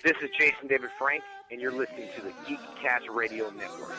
This is Jason David Frank, and you're listening to the Geekcast Radio Network.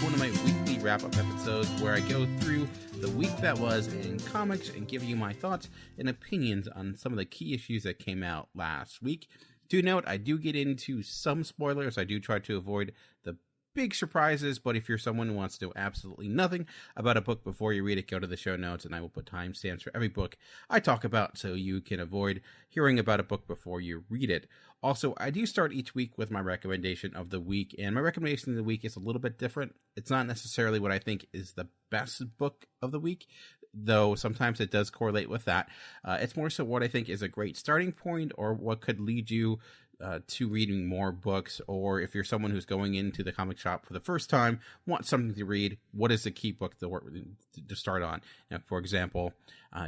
One of my weekly wrap-up episodes where I go through the week that was in comics and give you my thoughts and opinions on some of the key issues that came out last week. Do note, I do get into some spoilers. I do try to avoid the big surprises, but if you're someone who wants to know absolutely nothing about a book before you read it, go to the show notes and I will put timestamps for every book I talk about so you can avoid hearing about a book before you read it. Also, I do start each week with my recommendation of the week, and my recommendation of the week is a little bit different. It's not necessarily what I think is the best book of the week, though sometimes it does correlate with that. It's more so what I think is a great starting point or what could lead you to reading more books, or if you're someone who's going into the comic shop for the first time, want something to read, what is the key book to start on? Now, for example,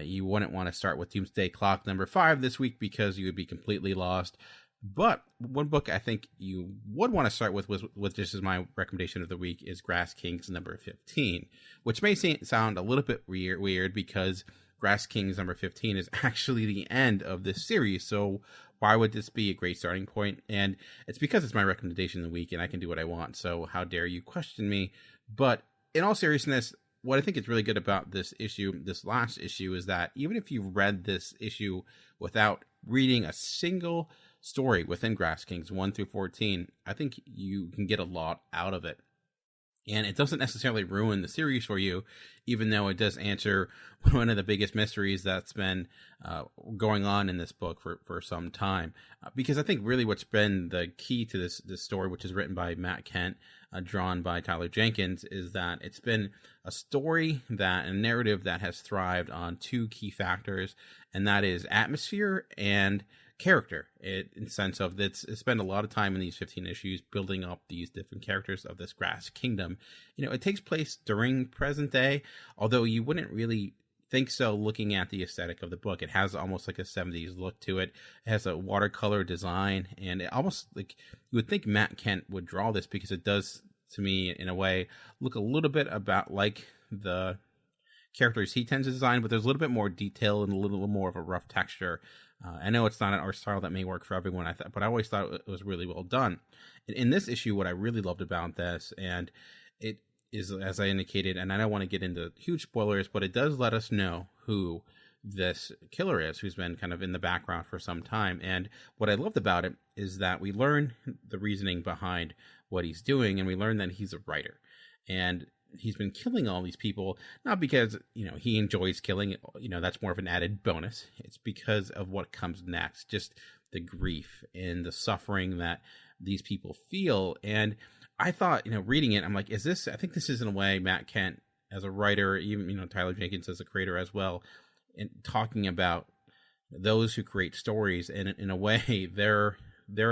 you wouldn't want to start with Doomsday Clock number 5 this week because you would be completely lost. But one book I think you would want to start with this is my recommendation of the week, is Grass Kings number 15, which may sound a little bit weird because Grass Kings number 15 is actually the end of this series. So why would this be a great starting point? And it's because it's my recommendation of the week and I can do what I want. So how dare you question me? But in all seriousness, what I think is really good about this issue, this last issue, is that even if you read this issue without reading a single story within Grass Kings 1 through 14, I think you can get a lot out of it. And it doesn't necessarily ruin the series for you, even though it does answer one of the biggest mysteries that's been going on in this book for some time. Because I think really what's been the key to this story, which is written by Matt Kindt, drawn by Tyler Jenkins, is that it's been a story a narrative that has thrived on two key factors, and that is atmosphere and character. In the sense of it's spent a lot of time in these 15 issues building up these different characters of this Grass Kingdom. You know, it takes place during present day, although you wouldn't really think so looking at the aesthetic of the book. It has almost like a 70s look to it. It has a watercolor design, and it almost like you would think Matt Kindt would draw this because it does, to me, in a way, look a little bit about like the characters he tends to design, but there's a little bit more detail and a little more of a rough texture. I know it's not an art style that may work for everyone, but I always thought it was really well done. In this issue, what I really loved about this, and it is, as I indicated, and I don't want to get into huge spoilers, but it does let us know who this killer is, who's been kind of in the background for some time. And what I loved about it is that we learn the reasoning behind what he's doing, and we learn that he's a writer. And he's been killing all these people, not because, he enjoys killing, that's more of an added bonus. It's because of what comes next, just the grief and the suffering that these people feel. And I thought, reading it, I'm like, I think this is in a way Matt Kindt as a writer, even, Tyler Jenkins as a creator as well, and talking about those who create stories and in a way their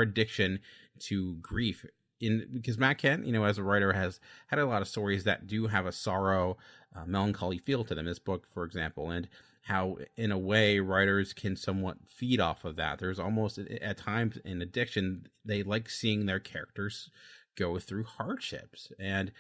addiction to grief. Because Matt Kindt, as a writer, has had a lot of stories that do have a sorrow, melancholy feel to them. This book, for example, and how, in a way, writers can somewhat feed off of that. There's almost, at times, in addiction, they like seeing their characters go through hardships. And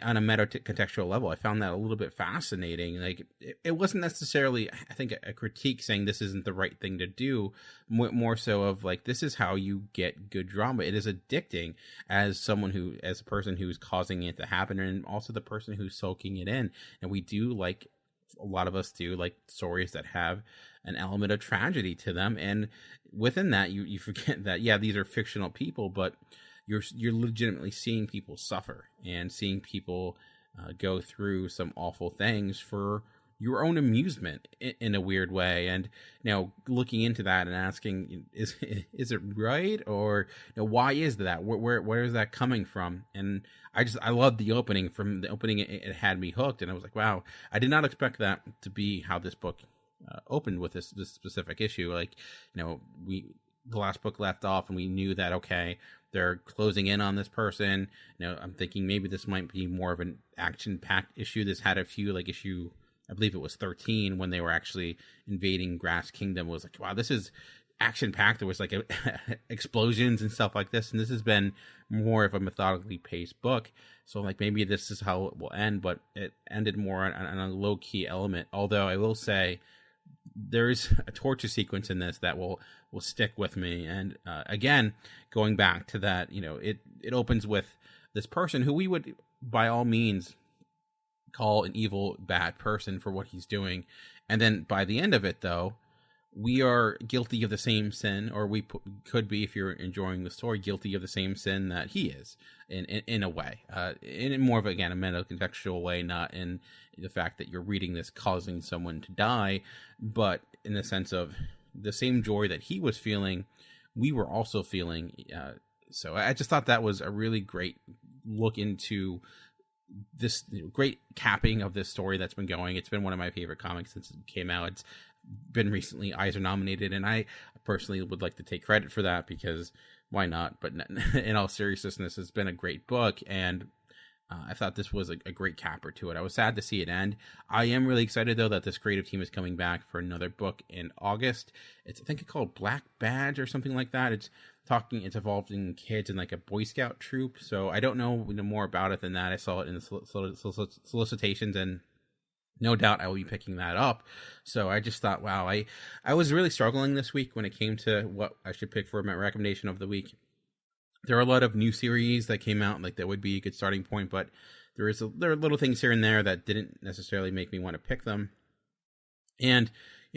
on a meta-contextual level, I found that a little bit fascinating. Like, it wasn't necessarily, I think, a critique saying this isn't the right thing to do, more so of like, this is how you get good drama. It is addicting as a person who's causing it to happen, and also the person who's soaking it in. And we do like, a lot of us do like stories that have an element of tragedy to them. And within that, you forget that, yeah, these are fictional people, but you're legitimately seeing people suffer and seeing people go through some awful things for your own amusement in a weird way. And looking into that and asking, is it right, or why is that? Where is that coming from? And I loved the opening. From the opening, it had me hooked, and I was like, wow, I did not expect that to be how this book opened with this specific issue. Like, the last book left off and we knew that, okay, they're closing in on this person. I'm thinking maybe this might be more of an action-packed issue. This had a few, like issue, I believe it was 13, when they were actually invading Grass Kingdom, was like, wow, this is action-packed. There was like explosions and stuff like this. And this has been more of a methodically paced book. So like maybe this is how it will end, but it ended more on a low-key element. Although I will say, there's a torture sequence in this that will stick with me. And again, going back to that, it opens with this person who we would by all means call an evil, bad person for what he's doing. And then by the end of it, though, we are guilty of the same sin, or we could be, if you're enjoying the story, guilty of the same sin that he is, in a way, in more of, again, a meta-contextual way, not in the fact that you're reading this causing someone to die, but in the sense of the same joy that he was feeling, we were also feeling. So I just thought that was a really great look into this great capping of this story that's been going. It's been one of my favorite comics since it came out. It's been recently Eisner nominated, and I personally would like to take credit for that, because why not? But in all seriousness, this has been a great book, and I thought this was a great capper to it. I was sad to see it end. I am really excited, though, that this creative team is coming back for another book in August. I think it's called Black Badge or something like that. It's involving kids in like a Boy Scout troop. So I don't know more about it than that. I saw it in the solicitations, and no doubt I will be picking that up. So I just thought, wow, I was really struggling this week when it came to what I should pick for my recommendation of the week. There are a lot of new series that came out, like that would be a good starting point, but there are little things here and there that didn't necessarily make me want to pick them. And,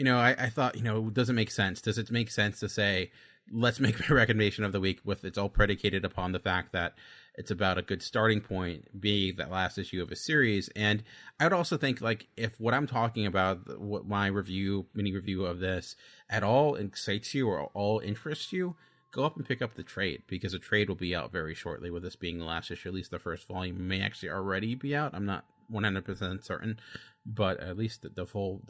I thought, does it make sense? Does it make sense to say, let's make my recommendation of the week with it's all predicated upon the fact that it's about a good starting point, being that last issue of a series? And I would also think, like, if what I'm talking about, what my mini review of this at all excites you or all interests you, go up and pick up the trade, because the trade will be out very shortly, with this being the last issue. At least the first volume may actually already be out. I'm not 100% certain, but at least the full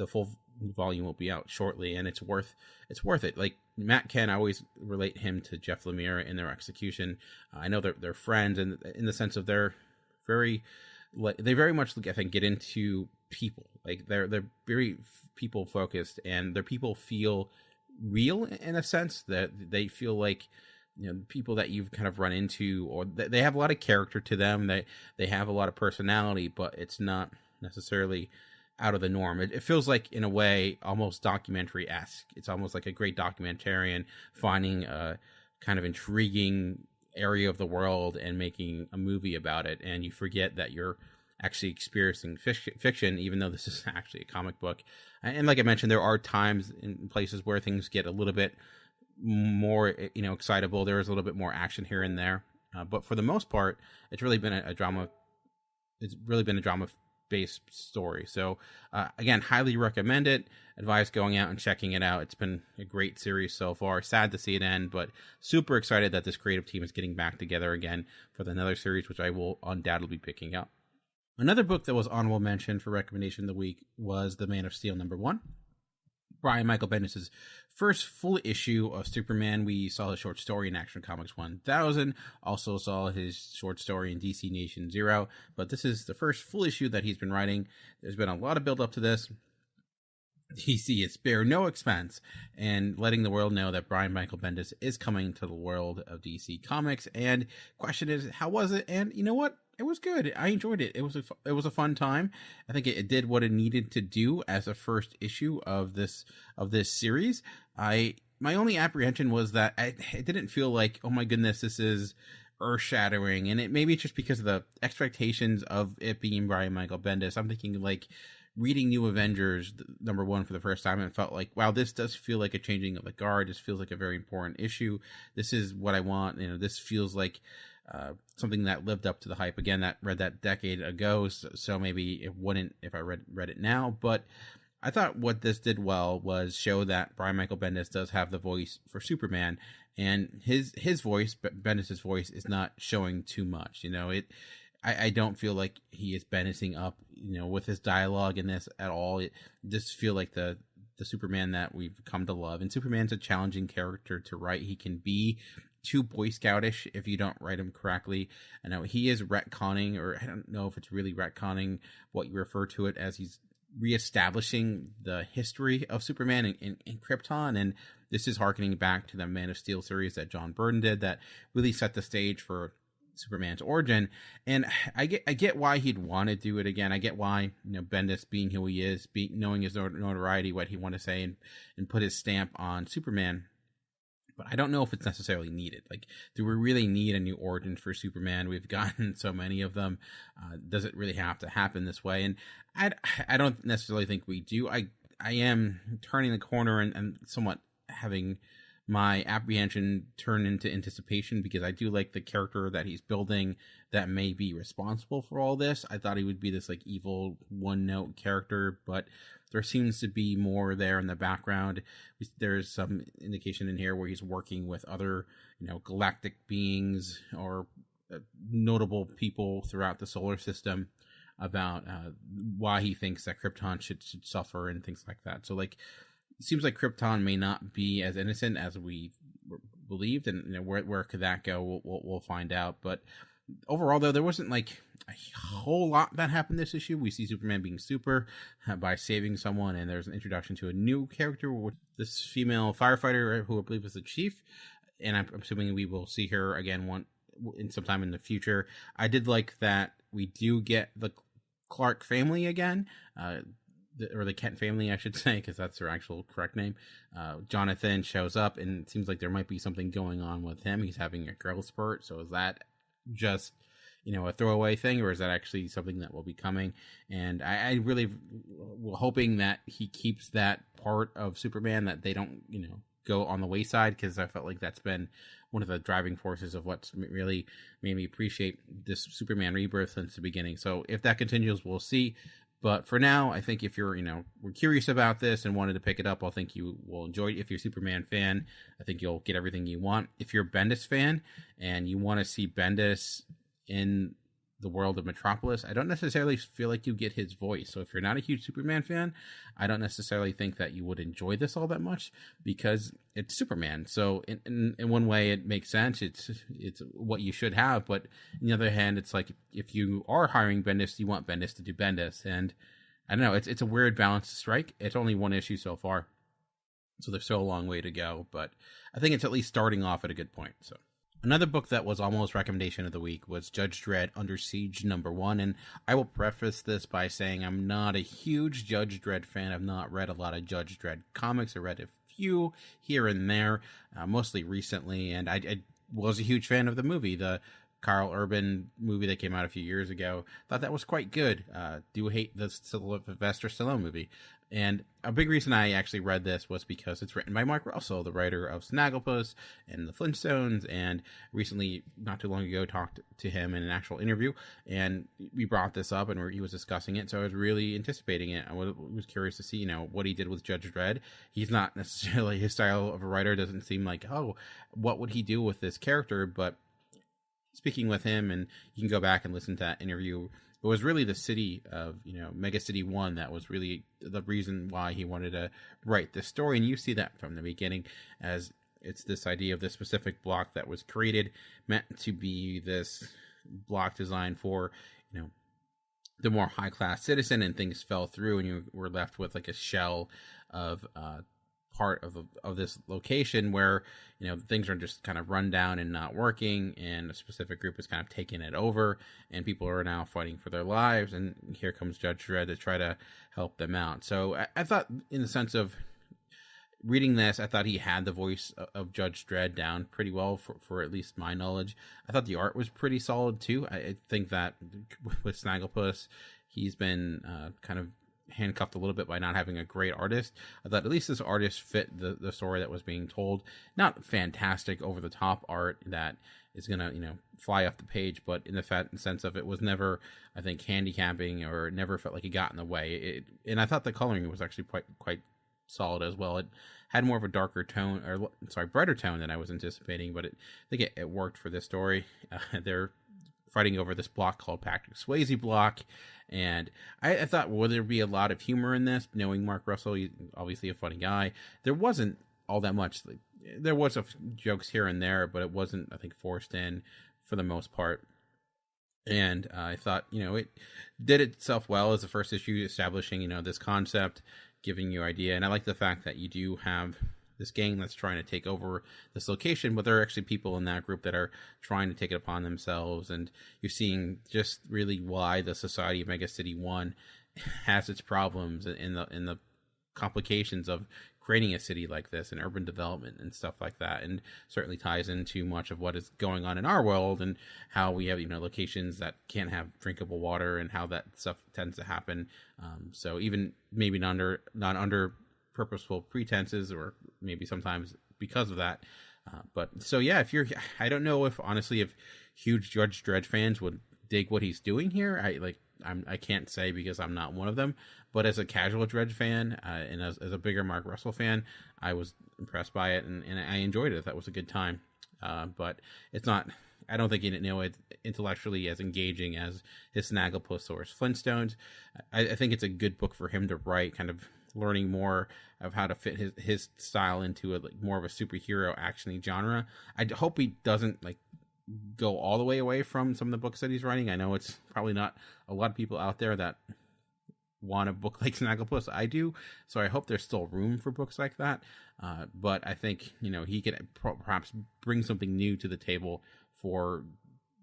volume will be out shortly, and it's worth it. Like Matt Ken, I always relate him to Jeff Lemire in their execution. I know they're friends, and in the sense of they very much, I think, get into people. Like they're very people focused, and their people feel real in a sense, that they feel like people that you've kind of run into, or they have a lot of character to them. They have a lot of personality, but it's not necessarily out of the norm. It feels like, in a way, almost documentary-esque. It's almost like a great documentarian finding a kind of intriguing area of the world and making a movie about it, and you forget that you're actually experiencing fiction, even though this is actually a comic book. And like I mentioned, there are times and places where things get a little bit more, excitable. There is a little bit more action here and there, but for the most part, it's really been a drama. It's really been a drama-based story. So again, highly recommend it. Advise going out and checking it out. It's been a great series so far. Sad to see it end, but super excited that this creative team is getting back together again for another series, which I will undoubtedly be picking up. Another book that was honorable mention for recommendation of the week was The Man of Steel #1. Brian Michael Bendis' first full issue of Superman. We saw his short story in Action Comics 1000, also saw his short story in DC Nation Zero, but this is the first full issue that he's been writing. There's been a lot of build up to this. DC is spare no expense and letting the world know that Brian Michael Bendis is coming to the world of DC Comics. And question is, how was it? And you know what? It was good. I enjoyed it. It was a fun time. I think it did what it needed to do as a first issue of this series. My only apprehension was that it didn't feel like, oh my goodness, this is earth-shattering. And maybe it's just because of the expectations of it being Brian Michael Bendis. I'm thinking, like, reading New Avengers #1 for the first time, and felt like, wow, this does feel like a changing of the guard. This feels like a very important issue. This is what I want. This feels like something that lived up to the hype. Again, that read that decade ago, so maybe it wouldn't if I read it now. But I thought what this did well was show that Brian Michael Bendis does have the voice for Superman, and his voice, Bendis' voice, is not showing too much. I don't feel like he is Bendising up, with his dialogue in this at all. It just feel like the Superman that we've come to love. And Superman's a challenging character to write. He can be too Boy Scoutish if you don't write him correctly. I know he is retconning, or I don't know if it's really retconning what you refer to it as. He's reestablishing the history of Superman in Krypton, and this is harkening back to the Man of Steel series that John Byrne did, that really set the stage for Superman's origin, and I get why he'd want to do it again. I get why, Bendis, being who he is, knowing his notoriety, what he want to say, and put his stamp on Superman. But I don't know if it's necessarily needed. Like, do we really need a new origin for Superman? We've gotten so many of them. Does it really have to happen this way? And I don't necessarily think we do. I am turning the corner and somewhat having my apprehension turn into anticipation, because I do like the character that he's building that may be responsible for all this. I thought he would be this like evil one-note character, but there seems to be more there in the background. There's some indication in here where he's working with other, galactic beings or notable people throughout the solar system about why he thinks that Krypton should suffer and things like that. So, like, it seems like Krypton may not be as innocent as we believed, and where could that go? We'll find out. But overall, though, there wasn't like a whole lot that happened this issue. We see Superman being super by saving someone, and there's an introduction to a new character with this female firefighter who I believe is the chief, and I'm assuming we will see her again sometime in the future. I did like that we do get the Clark family again. Or the Kent family, I should say, because that's their actual correct name. Jonathan shows up, and it seems like there might be something going on with him. He's having a growth spurt. So is that just, a throwaway thing, or is that actually something that will be coming? And I really hoping that he keeps that part of Superman, that they don't, go on the wayside, because I felt like that's been one of the driving forces of what's really made me appreciate this Superman rebirth since the beginning. So if that continues, we'll see. But for now, I think if you're, we're curious about this and wanted to pick it up, I think you will enjoy it. If you're a Superman fan, I think you'll get everything you want. If you're a Bendis fan and you want to see Bendis in the world of Metropolis, I don't necessarily feel like you get his voice. So if you're not a huge Superman fan, I don't necessarily think that you would enjoy this all that much, because it's Superman. So in one way, it makes sense. It's what you should have. But on the other hand, it's like, if you are hiring Bendis, you want Bendis to do Bendis. And I don't know, it's a weird balance to strike. It's only one issue so far, so there's still a long way to go. But I think it's at least starting off at a good point. So another book that was almost recommendation of the week was Judge Dredd Under Siege #1, and I will preface this by saying I'm not a huge Judge Dredd fan. I've not read a lot of Judge Dredd comics. I read a few here and there, mostly recently, and I was a huge fan of the movie, the Carl Urban movie that came out a few years ago. Thought that was quite good. Do hate the Sylvester Stallone movie. And a big reason I actually read this was because it's written by Mark Russell, the writer of Snagglepuss and the Flintstones, and recently, not too long ago, talked to him in an actual interview, and we brought this up, and he was discussing it, so I was really anticipating it. I was curious to see, what he did with Judge Dredd. He's not necessarily, his style of a writer doesn't seem like, what would he do with this character, but speaking with him, and you can go back and listen to that interview, it was really the city of, Mega City 1 that was really the reason why he wanted to write this story. And you see that from the beginning, as it's this idea of this specific block that was created, meant to be this block designed for, the more high-class citizen, and things fell through, and you were left with like a shell of part of this location where things are just kind of run down and not working, and a specific group is kind of taking it over, and people are now fighting for their lives, and here comes Judge Dredd to try to help them out. So I thought, in the sense of reading this, I thought he had the voice of Judge Dredd down pretty well, for at least my knowledge. I thought the art was pretty solid too. I think that with Snagglepuss, he's been kind of handcuffed a little bit by not having a great artist. I thought at least this artist fit the story that was being told. Not fantastic over the top art that is gonna fly off the page, but in the sense of, it was never, I think, handicapping, or never felt like it got in the way. And I thought the coloring was actually quite solid as well. It had more of a darker tone, brighter tone than I was anticipating, but I think it worked for this story. They're fighting over this block called Patrick Swayze block, and I thought, will there be a lot of humor in this? Knowing Mark Russell, he's obviously a funny guy. There wasn't all that much. There was a few jokes here and there, but it wasn't, I think, forced in for the most part. And I thought, it did itself well as the first issue, establishing, this concept, giving you idea. And I like the fact that you do have this gang that's trying to take over this location, but there are actually people in that group that are trying to take it upon themselves. And you're seeing just really why the society of Mega City 1 has its problems in the complications of creating a city like this and urban development and stuff like that, and certainly ties into much of what is going on in our world and how we have, locations that can't have drinkable water and how that stuff tends to happen. So even maybe not under purposeful pretenses, or maybe sometimes because of that. But so yeah, I don't know if honestly if huge Judge Dredd fans would dig what he's doing here. I can't say because I'm not one of them, but as a casual Dredd fan and as a bigger Mark Russell fan, I was impressed by it and I enjoyed it. That was a good time. But it's not, I don't think it's intellectually as engaging as his Snagglepuss or his Flintstones. I think it's a good book for him to write, kind of learning more of how to fit his style into more of a superhero action-y genre. I hope he doesn't go all the way away from some of the books that he's writing. I know it's probably not a lot of people out there that want a book like Snagglepuss. I do, so I hope there's still room for books like that. But I think he could perhaps bring something new to the table for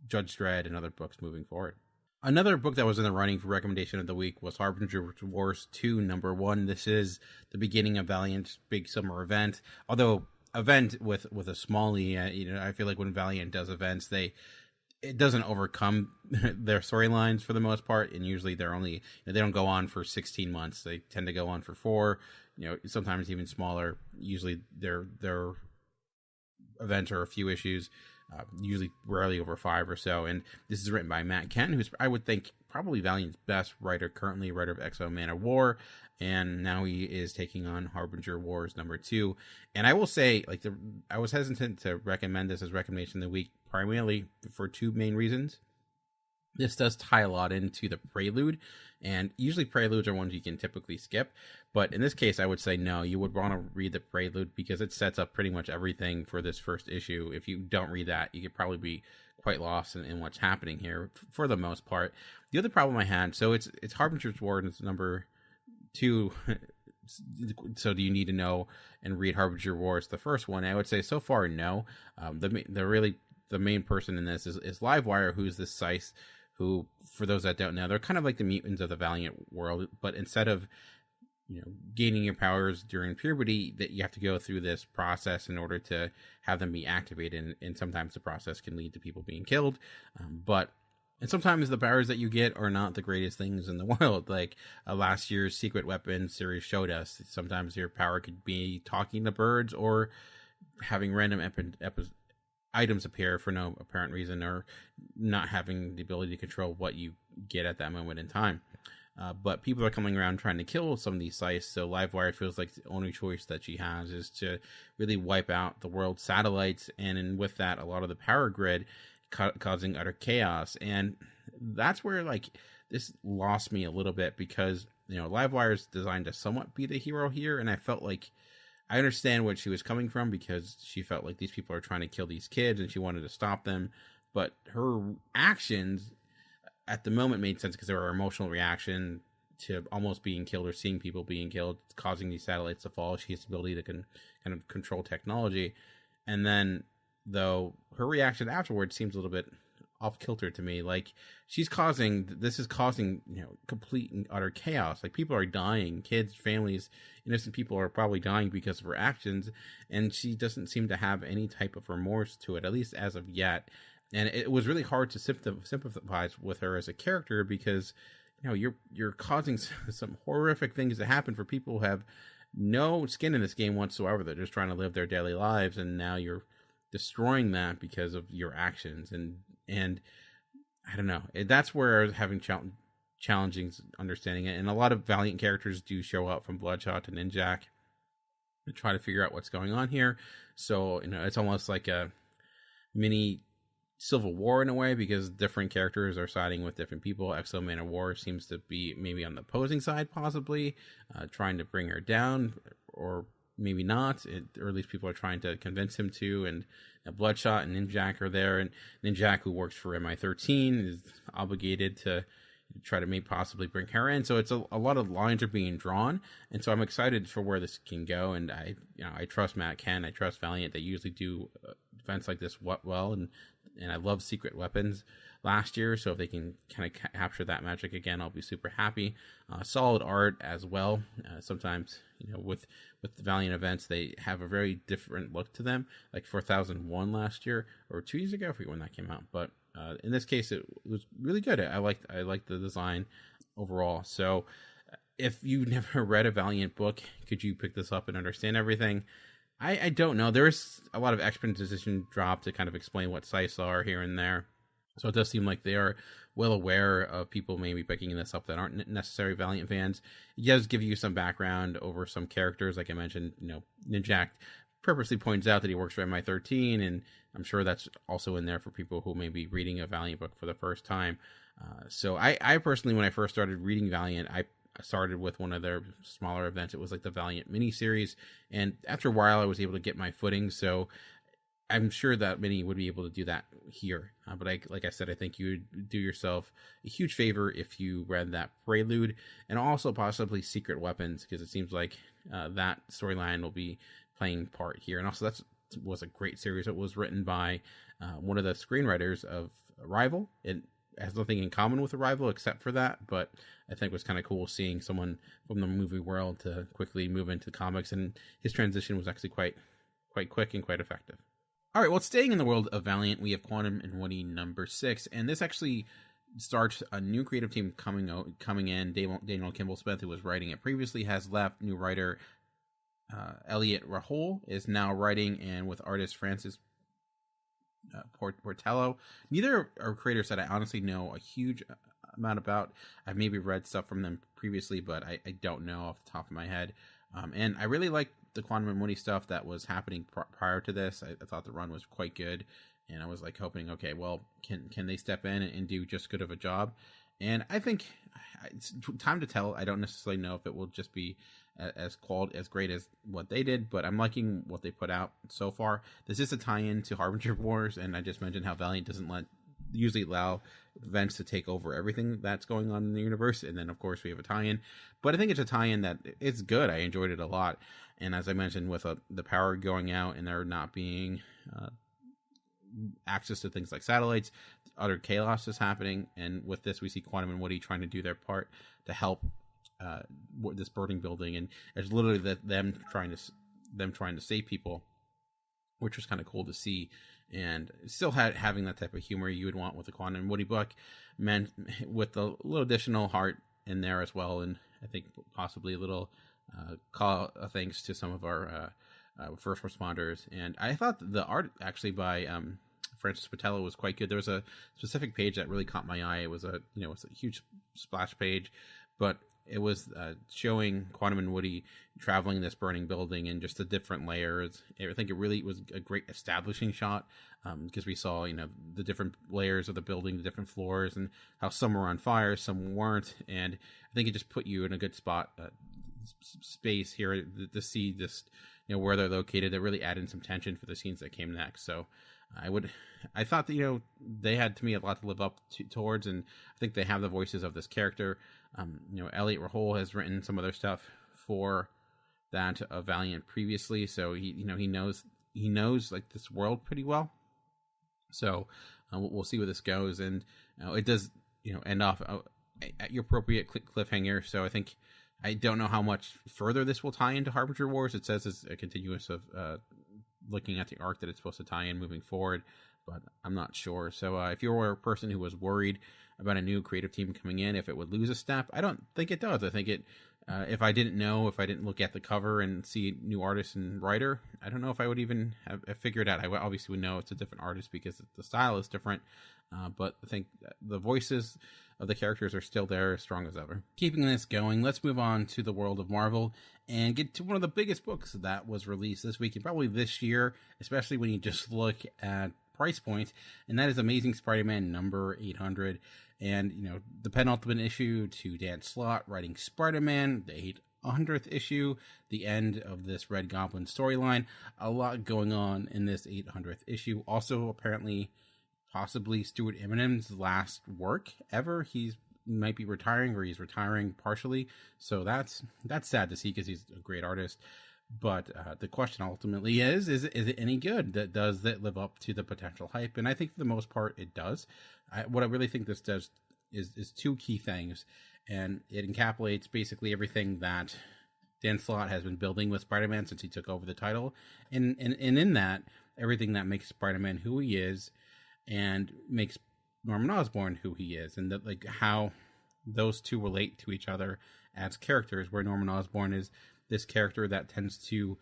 Judge Dredd and other books moving forward. Another book that was in the running for recommendation of the week was Harbinger Wars 2, number 1. This is the beginning of Valiant's big summer event, although event with a small e. I feel like when Valiant does events, it doesn't overcome their storylines for the most part, and usually they're only they don't go on for 16 months. They tend to go on for 4, sometimes even smaller. Usually their events are a few issues, usually rarely over 5 or so. And this is written by Matt Kindt, who's, I would think, probably Valiant's best writer currently, writer of X-O Man of War, and now he is taking on Harbinger Wars number 2. And I will say, I was hesitant to recommend this as recommendation of the week, primarily for 2 main reasons. This does tie a lot into the Prelude, and usually Preludes are ones you can typically skip, but in this case I would say no, you would want to read the Prelude because it sets up pretty much everything for this first issue. If you don't read that, you could probably be quite lost in what's happening here for the most part. The other problem I had, so it's Harbinger's Wars number 2. So do you need to know and read Harbinger Wars, the first one? I would say so far no. The main person in this is Livewire, who's this Scythe who, for those that don't know, they're kind of like the mutants of the Valiant world, but instead of gaining your powers during puberty, that you have to go through this process in order to have them be activated, and sometimes the process can lead to people being killed. And sometimes the powers that you get are not the greatest things in the world. Like last year's Secret Weapons series showed us, sometimes your power could be talking to birds or having random items appear for no apparent reason, or not having the ability to control what you get at that moment in time. But people are coming around trying to kill some of these Scythes, so Livewire feels like the only choice that she has is to really wipe out the world's satellites, and with that, a lot of the power grid, causing utter chaos. And that's where this lost me a little bit, because Livewire is designed to somewhat be the hero here, and I felt like I understand what she was coming from, because she felt like these people are trying to kill these kids and she wanted to stop them. But her actions at the moment made sense because they were her emotional reaction to almost being killed or seeing people being killed, causing these satellites to fall. She has the ability to kind of control technology. And then, though, her reaction afterwards seems a little bit off kilter to me. This is causing complete and utter chaos. People are dying, kids, families, innocent people are probably dying because of her actions, and she doesn't seem to have any type of remorse to it, at least as of yet. And it was really hard to sympathize with her as a character, because you're causing some horrific things to happen for people who have no skin in this game whatsoever. They're just trying to live their daily lives, and now you're destroying that because of your actions. And I don't know. That's where I was having challenging understanding it. And a lot of Valiant characters do show up, from Bloodshot to Ninjak, to try to figure out what's going on here. So it's almost like a mini Civil War in a way, because different characters are siding with different people. X-O Man of War seems to be maybe on the opposing side, possibly trying to bring her down, or maybe not, or at least people are trying to convince him to. And Bloodshot and Ninjak are there, and Ninjak, who works for MI13, is obligated to try to maybe possibly bring her in. So it's a lot of lines are being drawn, and so I'm excited for where this can go. And I trust Matt Ken, I trust Valiant. They usually do events like this well, and I love Secret Weapons last year, so if they can kind of capture that magic again, I'll be super happy. Solid art as well. Sometimes with the Valiant events, they have a very different look to them, like 4001 last year or 2 years ago, I forget when that came out, but in this case it was really good. I liked the design overall. So if you've never read a Valiant book, could you pick this up and understand everything? I don't know. There's a lot of exposition dropped to kind of explain what scythes are here and there. So it does seem like they are well aware of people maybe picking this up that aren't necessarily Valiant fans. It does give you some background over some characters. Like I mentioned, Ninjak purposely points out that he works for MI13, and I'm sure that's also in there for people who may be reading a Valiant book for the first time. So I personally, when I first started reading Valiant, I started with one of their smaller events. It was like the Valiant miniseries, and after a while I was able to get my footing. So I'm sure that many would be able to do that here. But like I said, I think you would do yourself a huge favor if you read that Prelude, and also possibly Secret Weapons, because it seems like that storyline will be playing part here. And also that was a great series. It was written by one of the screenwriters of Arrival. It has nothing in common with Arrival except for that, but I think it was kind of cool seeing someone from the movie world to quickly move into comics, and his transition was actually quite quick and quite effective. All right, well, staying in the world of Valiant, we have Quantum and Woody number 6, and this actually starts a new creative team coming in. Daniel Kimball Smith, who was writing it previously, has left. New writer Elliot Rahul is now writing, and with artist Francis Portello. Neither are creators that I honestly know a huge amount about. I've maybe read stuff from them previously, but I don't know off the top of my head. And I really like the Quantum and Woody stuff that was happening prior to this. I thought the run was quite good, and I was like hoping, okay, well, can they step in and do just good of a job? And I think it's time to tell. I don't necessarily know if it will just be as great as what they did, but I'm liking what they put out so far. This is a tie-in to Harbinger Wars, and I just mentioned how Valiant doesn't usually allow events to take over everything that's going on in the universe, and then of course we have a tie-in. But I think it's a tie-in that it's good. I enjoyed it a lot, and as I mentioned, with the power going out and there not being access to things like satellites, utter chaos is happening, and with this we see Quantum and Woody trying to do their part to help this burning building, and it's literally them trying to save people, which was kind of cool to see, and still having that type of humor you would want with a Quantum and Woody book, meant with a little additional heart in there as well, and I think possibly a little call thanks to some of our first responders. And I thought the art actually by Francis Patello was quite good. There was a specific page that really caught my eye. It was a huge splash page, but it was showing Quantum and Woody traveling this burning building and just the different layers. I think it really was a great establishing shot, because we saw, the different layers of the building, the different floors, and how some were on fire, some weren't. And I think it just put you in a good spot, space here to see this, where they're located. That really added some tension for the scenes that came next. So I thought that, they had, to me, a lot to live up towards, and I think they have the voices of this character. Elliot Rahul has written some other stuff for that Valiant previously, so he knows like this world pretty well. So we'll see where this goes, and it does end off at your appropriate cliffhanger. So I don't know how much further this will tie into Harbinger Wars. It says it's a continuous of looking at the arc that it's supposed to tie in moving forward, but I'm not sure. So if you were a person who was worried about a new creative team coming in, if it would lose a step, I don't think it does. I think it, if I didn't look at the cover and see new artist and writer, I don't know if I would even have figured out. I obviously would know it's a different artist because the style is different, but I think the voices of the characters are still there, as strong as ever. Keeping this going, let's move on to the world of Marvel and get to one of the biggest books that was released this week and probably this year, especially when you just look at price point, and that is Amazing Spider-Man number 800. And, the penultimate issue to Dan Slott writing Spider-Man, the 800th issue, the end of this Red Goblin storyline. A lot going on in this 800th issue. Also, apparently, possibly Stuart Eminem's last work ever. He's might be retiring, or he's retiring partially. So that's sad to see, because he's a great artist. But the question ultimately is it any good? Does it live up to the potential hype? And I think for the most part it does. What I really think this does is two key things, and it encapsulates basically everything that Dan Slott has been building with Spider-Man since he took over the title, and in that, everything that makes Spider-Man who he is, and makes Norman Osborn who he is, and like how those two relate to each other as characters, where Norman Osborn is this character that tends to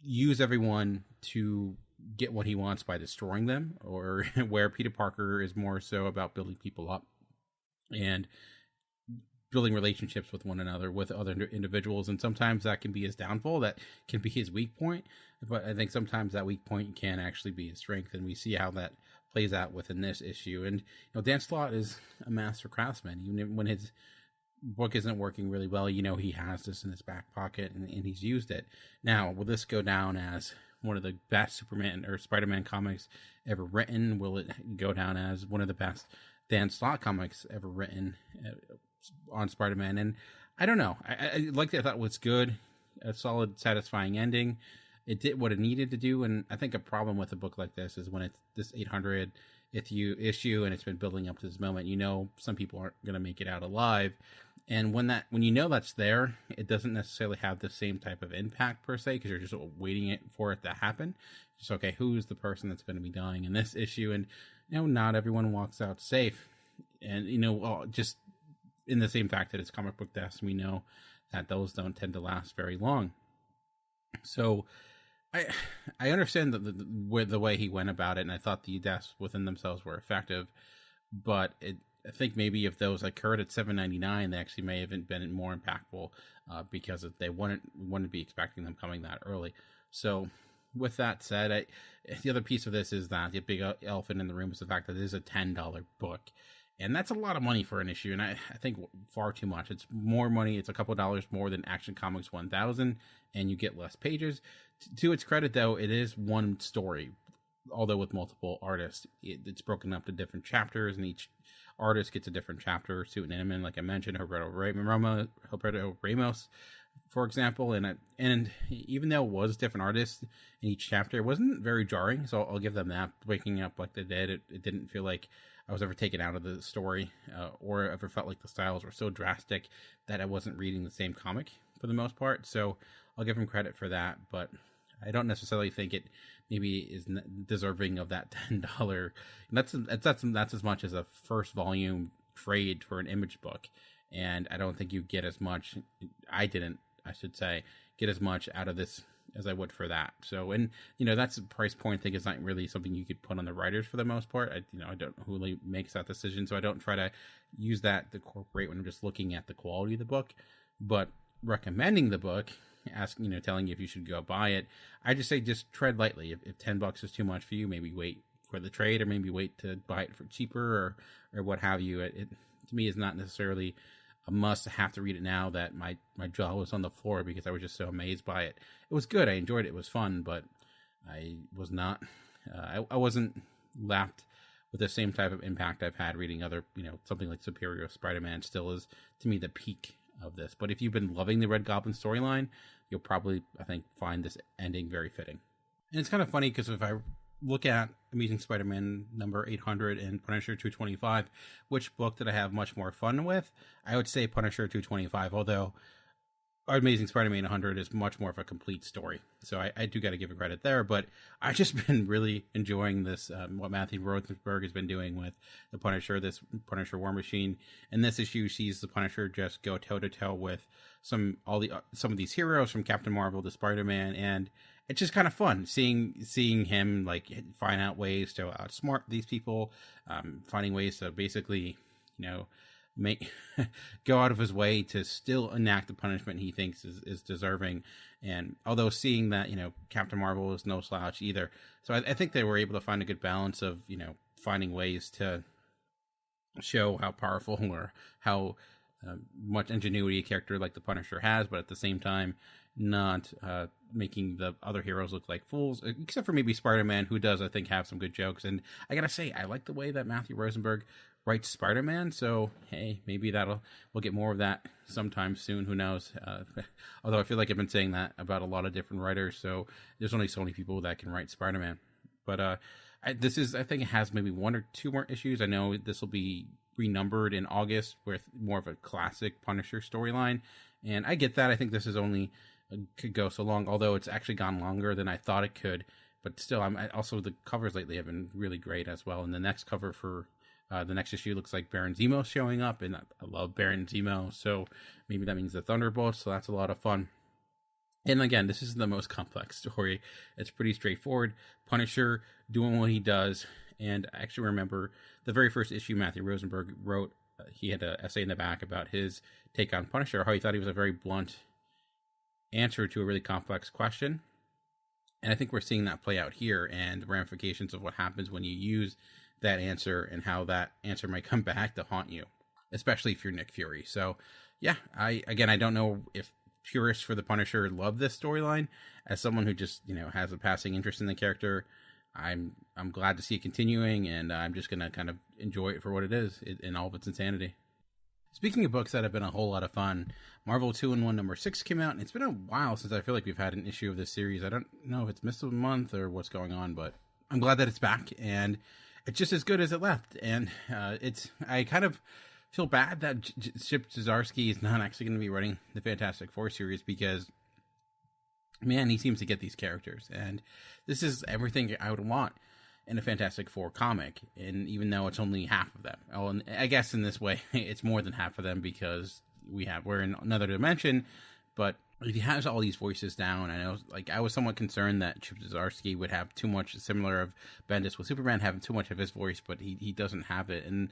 use everyone to get what he wants by destroying them, or where Peter Parker is more so about building people up and building relationships with one another, with other individuals. And sometimes that can be his downfall, that can be his weak point, but I think sometimes that weak point can actually be his strength, and we see how that plays out within this issue. And Dan Slott is a master craftsman. Even when his book isn't working really well, he has this in his back pocket, and he's used it. Now, will this go down as one of the best Superman or Spider-Man comics ever written? Will it go down as one of the best Dan Slott comics ever written on Spider-Man? And I don't know. I liked it. I thought it was good, a solid, satisfying ending. It did what it needed to do. And I think a problem with a book like this is when it's this 800th issue and it's been building up to this moment, some people aren't going to make it out alive. And when that's there, it doesn't necessarily have the same type of impact per se, because you're just waiting for it to happen. Just, okay, who's the person that's going to be dying in this issue? And not everyone walks out safe. And just in the same fact that it's comic book deaths, we know that those don't tend to last very long. So I understand the way he went about it, and I thought the deaths within themselves were effective, but I think maybe if those occurred at $7.99, they actually may have been more impactful, because they wouldn't be expecting them coming that early. So with that said, the other piece of this is that the big elephant in the room is the fact that it is a $10 book. And that's a lot of money for an issue, and I think far too much. It's more money. It's a couple $dollars more than Action Comics 1000, and you get less pages. To its credit, though, it is one story, although with multiple artists. It's broken up to different chapters, and each artist gets a different chapter suiting him. Like I mentioned, Roberto Ramos, for example, and even though it was different artists in each chapter, it wasn't very jarring, so I'll give them that. Waking up like they did, it didn't feel like I was ever taken out of the story, or ever felt like the styles were so drastic that I wasn't reading the same comic for the most part. So I'll give him credit for that, but I don't necessarily think it maybe is deserving of that $10. That's as much as a first volume trade for an Image book, and I don't think you get as much. I should say, get as much out of this as I would for that. So, and that's a price point thing. It's not really something you could put on the writers for the most part. I don't know who really makes that decision, so I don't try to use that to incorporate when I'm just looking at the quality of the book. But recommending the book, telling you if you should go buy it, I just say just tread lightly. If $10 is too much for you, maybe wait for the trade, or maybe wait to buy it for cheaper, or what have you. It to me is not necessarily a must have to read it now. That my jaw was on the floor because I was just so amazed by it. It was good. I enjoyed it. It was fun, but I was not. I wasn't left with the same type of impact I've had reading other, something like Superior Spider-Man still is to me the peak of this. But if you've been loving the Red Goblin storyline, you'll probably, I think, find this ending very fitting. And it's kind of funny because if I look at Amazing Spider-Man number 800 and Punisher 225, which book did I have much more fun with? I would say Punisher 225, although Amazing Spider-Man 100 is much more of a complete story. So I do got to give it credit there, but I've just been really enjoying this, what Matthew Rosenberg has been doing with the Punisher, this Punisher War Machine. And this issue sees the Punisher just go toe-to-toe with some of these heroes, from Captain Marvel to Spider-Man, and it's just kind of fun seeing him find out ways to outsmart these people, finding ways to basically, go out of his way to still enact the punishment he thinks is deserving. And although seeing that, Captain Marvel is no slouch either. So I think they were able to find a good balance of, finding ways to show how powerful or how much ingenuity a character like the Punisher has, but at the same time, not making the other heroes look like fools, except for maybe Spider-Man, who does, I think, have some good jokes. And I gotta say, I like the way that Matthew Rosenberg writes Spider-Man, so hey, maybe we'll get more of that sometime soon. Who knows? Although I feel like I've been saying that about a lot of different writers, so there's only so many people that can write Spider-Man. But I think it has maybe 1 or 2 more issues. I know this will be renumbered in August with more of a classic Punisher storyline, and I get that. I think this is only could go so long, although it's actually gone longer than I thought it could. But still, also the covers lately have been really great as well. And the next cover for the next issue looks like Baron Zemo showing up, and I love Baron Zemo, so maybe that means the Thunderbolts. So that's a lot of fun. And again, this is the most complex story. It's pretty straightforward. Punisher doing what he does. And I actually remember the very first issue Matthew Rosenberg wrote. He had an essay in the back about his take on Punisher, how he thought he was a very blunt answer to a really complex question. And I think we're seeing that play out here, and the ramifications of what happens when you use that answer and how that answer might come back to haunt you, especially if you're Nick Fury. So yeah, I don't know if purists for the Punisher love this storyline. As someone who just, has a passing interest in the character, I'm glad to see it continuing, and I'm just going to kind of enjoy it for what it is in all of its insanity. Speaking of books that have been a whole lot of fun, Marvel 2-in-1 number 6 came out, and it's been a while since I feel like we've had an issue of this series. I don't know if it's missed a month or what's going on, but I'm glad that it's back, and it's just as good as it left. And I kind of feel bad that Chip Zdarsky is not actually going to be writing the Fantastic Four series, because, man, he seems to get these characters, and this is everything I would want in a Fantastic Four comic, and even though it's only half of them. Oh, and I guess in this way, it's more than half of them, because we're in another dimension, but he has all these voices down. I know, I was somewhat concerned that Chip Zdarsky would have too much, similar of Bendis with Superman, having too much of his voice, but he doesn't have it, and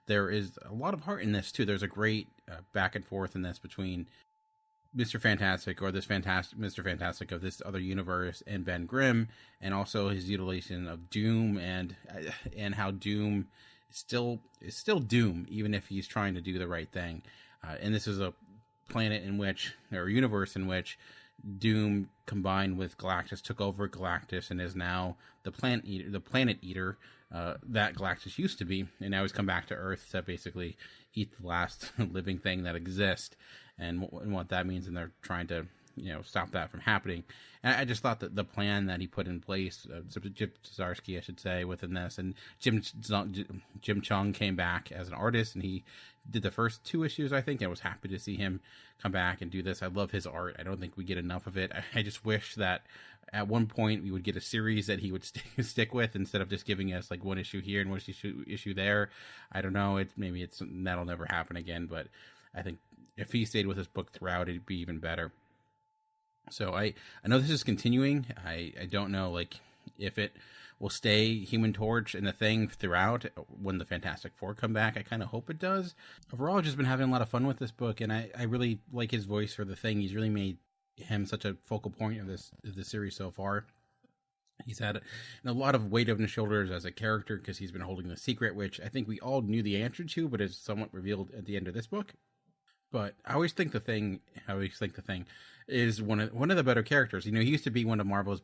there is a lot of heart in this, too. There's a great back and forth in this between Mr. Fantastic, or this Mr. Fantastic of this other universe, and Ben Grimm, and also his utilization of Doom, and how Doom is still Doom, even if he's trying to do the right thing. And this is a planet or universe in which Doom combined with Galactus took over Galactus and is now the planet eater that Galactus used to be, and now he's come back to Earth to basically eat the last living thing that exists, and what that means, and they're trying to stop that from happening. And I just thought that the plan that he put in place, Chip Zdarsky, I should say, within this, and Jim Chung came back as an artist, and he did the first 2 issues, I think. I was happy to see him come back and do this. I love his art. I don't think we get enough of it. I just wish that at one point we would get a series that he would stick with, instead of just giving us like 1 issue here and 1 issue there. I don't know. Maybe that'll never happen again, but I think if he stayed with his book throughout, it'd be even better. So I know this is continuing. I don't know if it will stay Human Torch and the Thing throughout when the Fantastic Four come back. I kind of hope it does. Overall, I've just been having a lot of fun with this book, and I really like his voice for the Thing. He's really made him such a focal point of this series so far. He's had a lot of weight on his shoulders as a character, because he's been holding the secret, which I think we all knew the answer to, but is somewhat revealed at the end of this book. But I always think the Thing is one of the better characters. He used to be one of Marvel's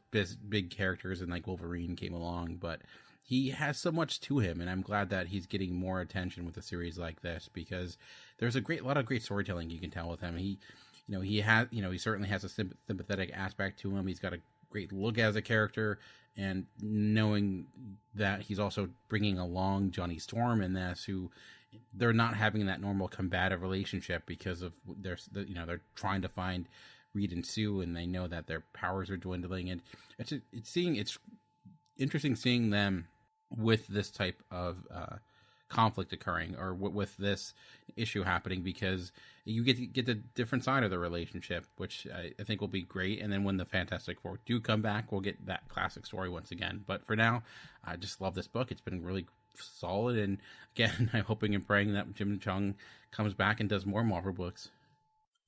big characters, and Wolverine came along, but he has so much to him, and I'm glad that he's getting more attention with a series like this, because there's a lot of great storytelling you can tell with him. He certainly has a sympathetic aspect to him. He's got a great look as a character, and knowing that he's also bringing along Johnny Storm in this, who they're not having that normal combative relationship because of they're trying to find Reed and Sue, and they know that their powers are dwindling, and it's interesting seeing them with this type of conflict occurring, or with this issue happening, because you get the different side of the relationship, which I think will be great. And then when the Fantastic Four do come back, we'll get that classic story once again. But for now, I just love this book. It's been really solid, and again, I'm hoping and praying that Jim Chung comes back and does more Marvel books.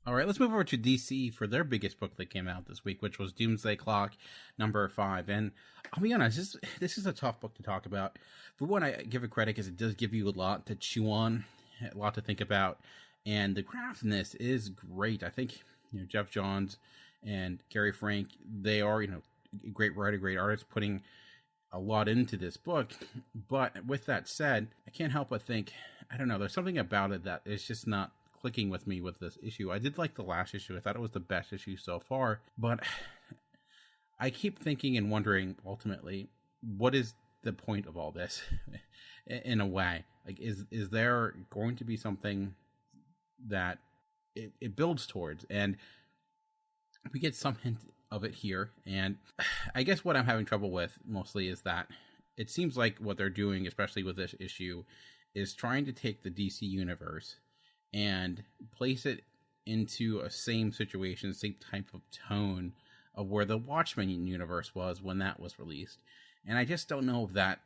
All right, let's move over to DC for their biggest book that came out this week, which was Doomsday Clock number 5. And I'll be honest, this is a tough book to talk about. For one, I give it credit because it does give you a lot to chew on, a lot to think about, and the craft in this is great. I think Jeff Johns and Gary Frank, they are great writer, great artists, putting a lot into this book. But with that said, I can't help but think I don't know. There's something about it that is just not clicking with me with this issue. I did like the last issue. I thought it was the best issue so far, but I keep thinking and wondering ultimately, what is the point of all this in a way? Like, is there going to be something that it builds towards? And we get some hint of it here. And I guess what I'm having trouble with mostly is that it seems like what they're doing, especially with this issue, is trying to take the DC universe and place it into a same situation, same type of tone of where the Watchmen universe was when that was released. And I just don't know if that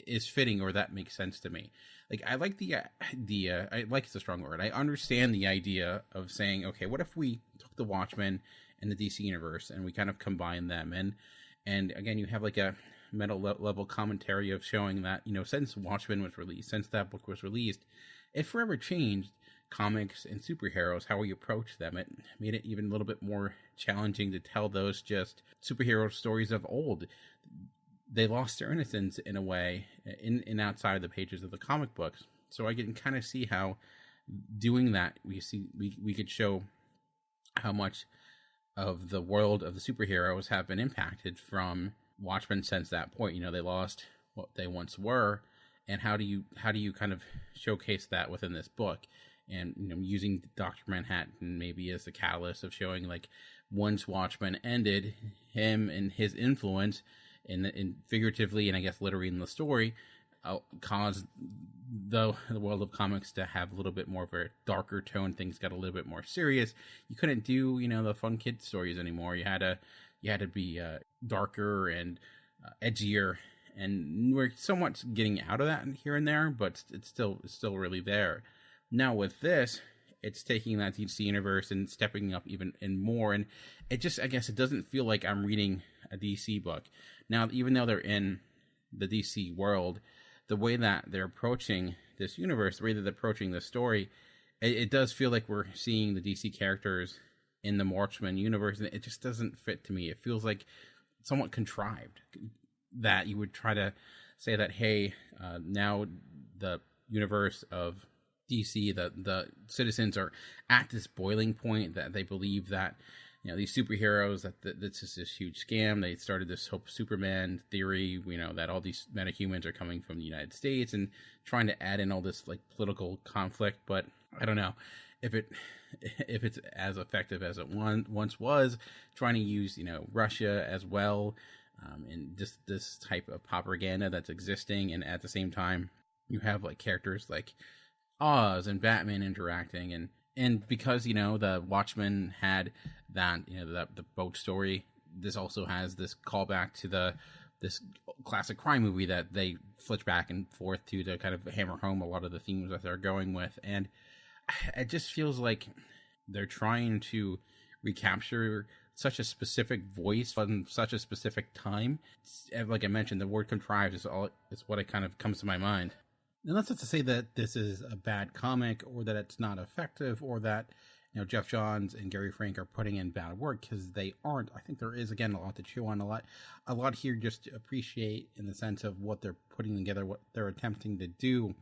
is fitting or that makes sense to me. Like, I like the I like, it's a strong word. I understand the idea of saying, okay, what if we took the Watchmen and the DC universe and we kind of combine them? And again, you have like a meta level commentary of showing that, you know, since Watchmen was released, since that book was released, it forever changed comics and superheroes, how we approach them. It made it even a little bit more challenging to tell those just superhero stories of old. They lost their innocence in a way in outside of the pages of the comic books. So I can kind of see how doing that, we could show how much of the world of the superheroes have been impacted from Watchmen since that point. You know, they lost what they once were, and how do you kind of showcase that within this book? And, you know, using Dr. Manhattan maybe as the catalyst of showing, like, once Watchmen ended, him and his influence, in figuratively and I guess literally in the story, caused the world of comics to have a little bit more of a darker tone. Things got a little bit more serious. You couldn't do, you know, the fun kid stories anymore. You had to be darker and edgier, and we're somewhat getting out of that here and there, but it's still really there. Now with this, it's taking that DC universe and stepping up even more, and it just, I guess, it doesn't feel like I'm reading a DC book. Now, even though they're in the DC world, the way that they're approaching this universe, the way that they're approaching the story, it does feel like we're seeing the DC characters in the Watchmen universe, and it just doesn't fit to me. It feels like somewhat contrived, that you would try to say that, hey, now the universe of DC, the citizens are at this boiling point, that they believe that, you know, these superheroes, that this is this huge scam. They started this whole Superman theory, you know, that all these metahumans are coming from the United States, and trying to add in all this, like, political conflict. But I don't know if it's as effective as it once was, trying to use, you know, Russia as well, and just this type of propaganda that's existing. And at the same time, you have, like, characters like Oz and Batman interacting, and because, you know, the Watchmen had that, you know, the boat story, this also has this callback to this classic crime movie that they flitch back and forth to kind of hammer home a lot of the themes that they're going with. And it just feels like they're trying to recapture such a specific voice from such a specific time. Like I mentioned, the word contrived is what it kind of comes to my mind. And that's not to say that this is a bad comic, or that it's not effective, or that, you know, Jeff Johns and Gary Frank are putting in bad work, because they aren't. I think there is, again, a lot to chew on, a lot here just to appreciate in the sense of what they're putting together, what they're attempting to do.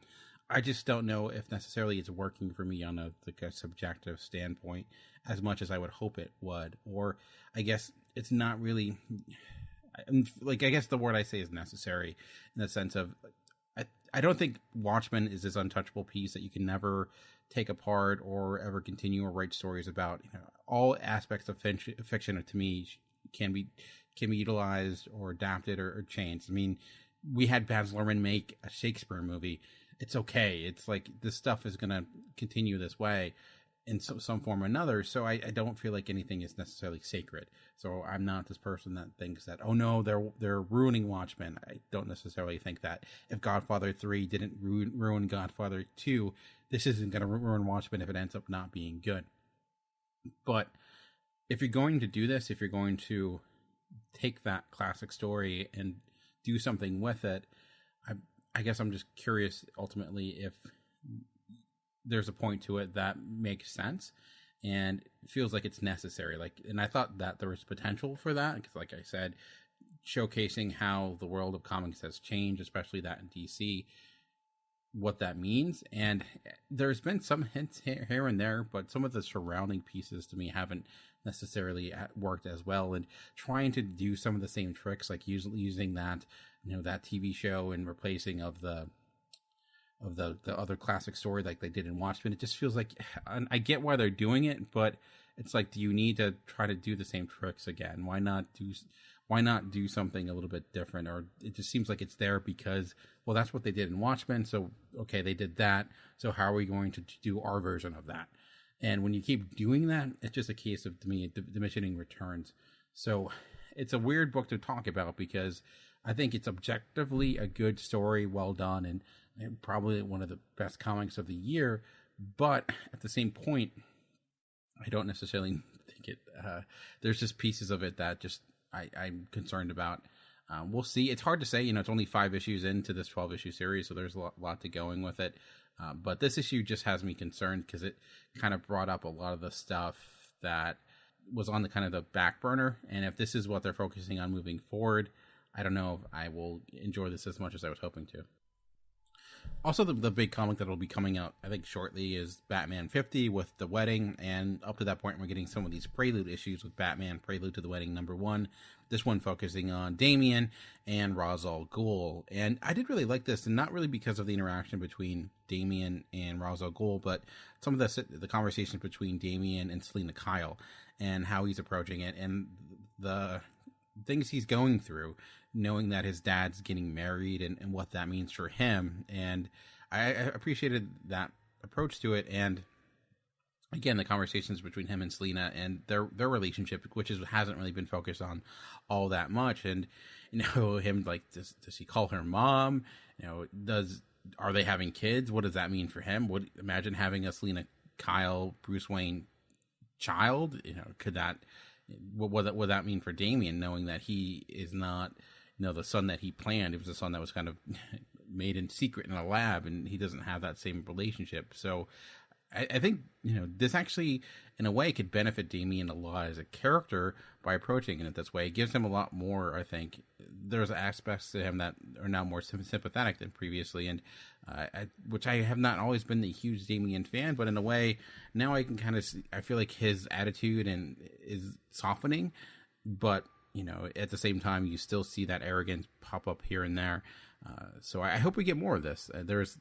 I just don't know if necessarily it's working for me on a subjective standpoint as much as I would hope it would. Or I guess it's not really, like, I guess the word I say is necessary, in the sense of, I don't think Watchmen is this untouchable piece that you can never take apart or ever continue or write stories about. You know, all aspects of fiction to me can be utilized or adapted or changed. I mean, we had Baz Luhrmann make a Shakespeare movie. It's okay. It's like, this stuff is going to continue this way in some form or another. So I don't feel like anything is necessarily sacred. So I'm not this person that thinks that, oh no, they're ruining Watchmen. I don't necessarily think that. If Godfather 3 didn't ruin Godfather 2, this isn't going to ruin Watchmen if it ends up not being good. But if you're going to do this, if you're going to take that classic story and do something with it, I guess I'm just curious ultimately if there's a point to it that makes sense and feels like it's necessary. Like, and I thought that there was potential for that, because, like I said, showcasing how the world of comics has changed, especially that in DC, what that means. And there's been some hints here and there, but some of the surrounding pieces to me haven't necessarily worked as well. And trying to do some of the same tricks, like using that, that TV show and replacing of the other classic story like they did in Watchmen, it just feels like, I get why they're doing it, but it's like, do you need to try to do the same tricks again? Why not do something a little bit different? Or it just seems like it's there because, well, that's what they did in Watchmen. So, okay, they did that. So how are we going to do our version of that? And when you keep doing that, it's just a case of, to me, diminishing returns. So it's a weird book to talk about because I think it's objectively a good story, well done, and probably one of the best comics of the year. But at the same point, I don't necessarily think it. There's just pieces of it that just I'm concerned about. We'll see. It's hard to say. It's only 5 issues into this 12-issue series, so there's a lot to going with it. But this issue just has me concerned because it kind of brought up a lot of the stuff that was on the kind of the back burner. And if this is what they're focusing on moving forward, I don't know if I will enjoy this as much as I was hoping to. Also, the big comic that will be coming out, I think, shortly is Batman 50 with the wedding. And up to that point, we're getting some of these Prelude issues with Batman, Prelude to the Wedding #1. This one focusing on Damian and Ra's al Ghul. And I did really like this, and not really because of the interaction between Damian and Ra's al Ghul, but some of the conversations between Damian and Selina Kyle and how he's approaching it and the things he's going through, knowing that his dad's getting married and what that means for him. And I appreciated that approach to it. And again, the conversations between him and Selina and their relationship, which hasn't really been focused on all that much. And, him, like, does he call her mom? Are they having kids? What does that mean for him? Imagine having a Selina Kyle, Bruce Wayne child, what would that mean for Damian, knowing that he is not, the son that he planned? It was a son that was kind of made in secret in a lab, and he doesn't have that same relationship. So I think, this actually, in a way, could benefit Damian a lot as a character by approaching it this way. It gives him a lot more, I think. There's aspects to him that are now more sympathetic than previously, and which I have not always been the huge Damian fan, but in a way, now I can kind of see, I feel like his attitude is softening, but, at the same time, you still see that arrogance pop up here and there. So I hope we get more of this. There's,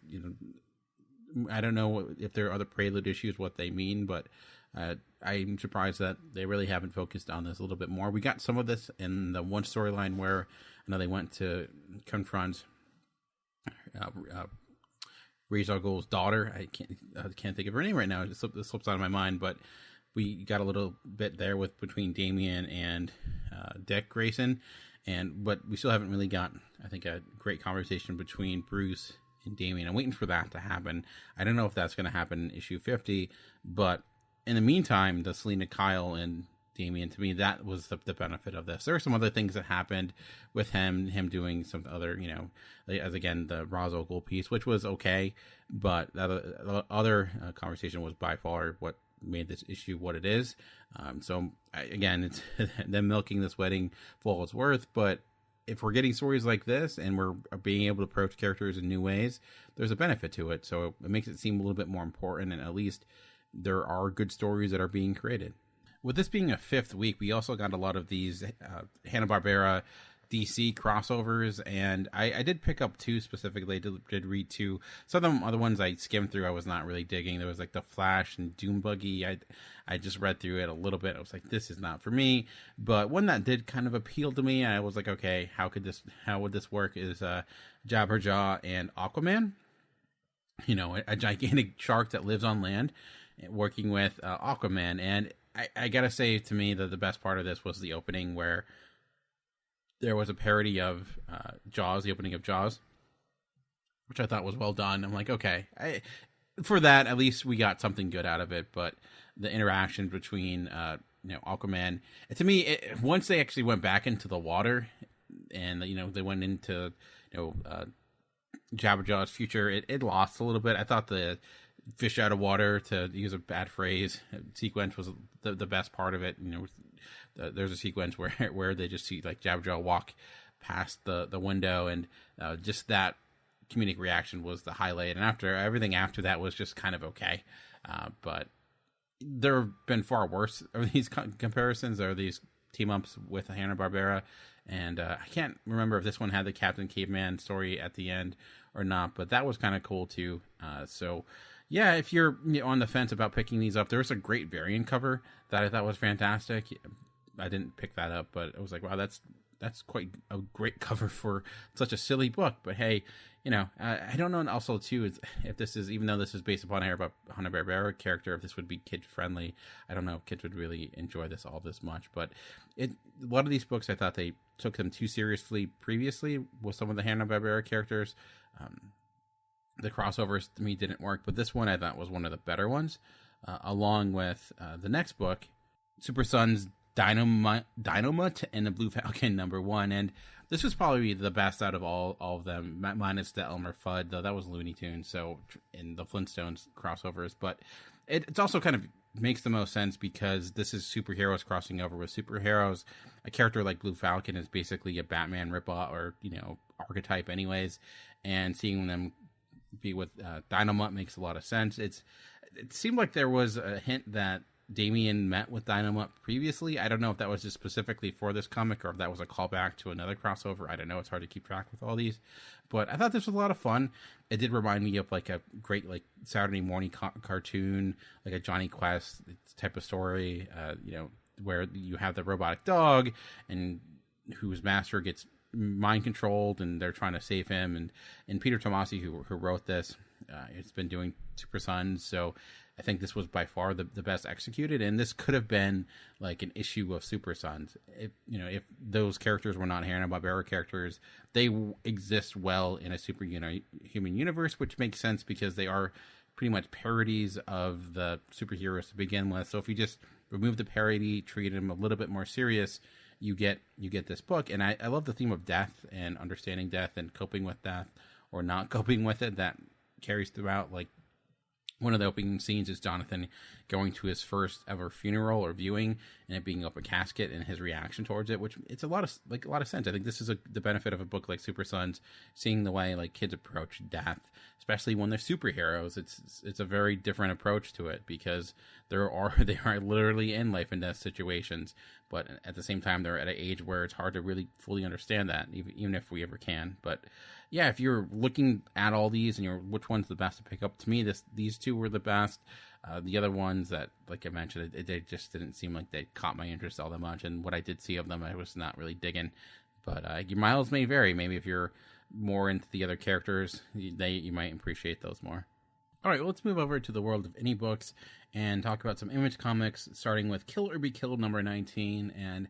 I don't know if there are other Prelude issues, what they mean, but I'm surprised that they really haven't focused on this a little bit more. We got some of this in the one storyline where they went to confront Ra's al Ghul's daughter. I can't think of her name right now. It slips out of my mind, but we got a little bit there between Damian and Dick Grayson, but we still haven't really got, I think, a great conversation between Bruce and Damian. I'm waiting for that to happen. I don't know if that's going to happen in issue 50, but in the meantime, the Selina Kyle and Damian, to me, that was the benefit of this. There are some other things that happened with him doing some other, as again, the Ra's al Ghul piece, which was okay, but the other conversation was by far what made this issue what it is. So again, it's them milking this wedding for all it's worth, but if we're getting stories like this and we're being able to approach characters in new ways, there's a benefit to it. So it makes it seem a little bit more important, and at least there are good stories that are being created. With this being a 5th week, we also got a lot of these Hanna-Barbera DC crossovers, and I did pick up 2 specifically. I did read 2. Some of them other ones I skimmed through I was not really digging. There was like the Flash and Doom Buggy. I just read through it a little bit. I was like, this is not for me. But one that did kind of appeal to me, I was like, okay, how would this work, is Jabberjaw and Aquaman. A gigantic shark that lives on land working with Aquaman. And I gotta say, to me, that the best part of this was the opening, where there was a parody of Jaws, the opening of Jaws, which I thought was well done. I'm like, okay, for that, at least we got something good out of it. But the interaction between, Aquaman, to me, once they actually went back into the water and, they went into, Jabberjaw's future, it lost a little bit. I thought the fish out of water, to use a bad phrase, sequence was the best part of it. There's a sequence where they just see like Jabberjaw walk past the window, and just that comedic reaction was the highlight, and after everything after that was just kind of okay. But there have been far worse of these comparisons, or these team ups with Hanna-Barbera, and I can't remember if this one had the Captain Caveman story at the end or not, but that was kind of cool too. So yeah, if you're on the fence about picking these up, there was a great variant cover that I thought was fantastic. I didn't pick that up, but I was like, wow, that's quite a great cover for such a silly book. But hey, I don't know. And also too, if this is, even though this is based upon a Hanna-Barbera character, if this would be kid friendly. I don't know if kids would really enjoy this all this much. But a lot of these books, I thought they took them too seriously previously with some of the Hanna-Barbera characters. The crossovers to me didn't work, but this one I thought was one of the better ones, along with the next book, Supersons Dynomutt and the Blue Falcon #1, and this was probably the best out of all of them, minus the Elmer Fudd, though that was Looney Tunes, so in the Flintstones crossovers. But it's also kind of makes the most sense because this is superheroes crossing over with superheroes. A character like Blue Falcon is basically a Batman ripoff or archetype, anyways, and seeing them be with Dynomutt makes a lot of sense. It seemed like there was a hint that Damian met with Dynomutt previously. I don't know if that was just specifically for this comic or if that was a callback to another crossover. I don't know. It's hard to keep track with all these, but I thought this was a lot of fun. It did remind me of like a great Saturday morning cartoon, like a Johnny Quest type of story. Where you have the robotic dog and whose master gets mind controlled, and they're trying to save him. And Peter Tomasi, who wrote this, it's been doing Supersons, so I think this was by far the best executed, and this could have been like an issue of Supersons. If those characters were not Hanna-Barbera characters, they exist well in a superhuman universe, which makes sense because they are pretty much parodies of the superheroes to begin with. So if you just remove the parody, treat them a little bit more serious, you get this book. And I love the theme of death and understanding death and coping with death or not coping with it that carries throughout. Like, one of the opening scenes is Jonathan going to his first ever funeral or viewing, and it being up a casket and his reaction towards it, which it's a lot of sense. I think this is the benefit of a book like Supersons, seeing the way like kids approach death, especially when they're superheroes. It's a very different approach to it because they are literally in life and death situations, but at the same time they're at an age where it's hard to really fully understand that, even if we ever can. But yeah, if you're looking at all these and which one's the best to pick up, to me these two were the best. The other ones that, like I mentioned, they just didn't seem like they caught my interest all that much, and what I did see of them I was not really digging. But your miles may vary. Maybe if you're more into the other characters, you might appreciate those more. All right, well, let's move over to the world of indie books and talk about some Image comics, starting with Kill or Be Killed #19. And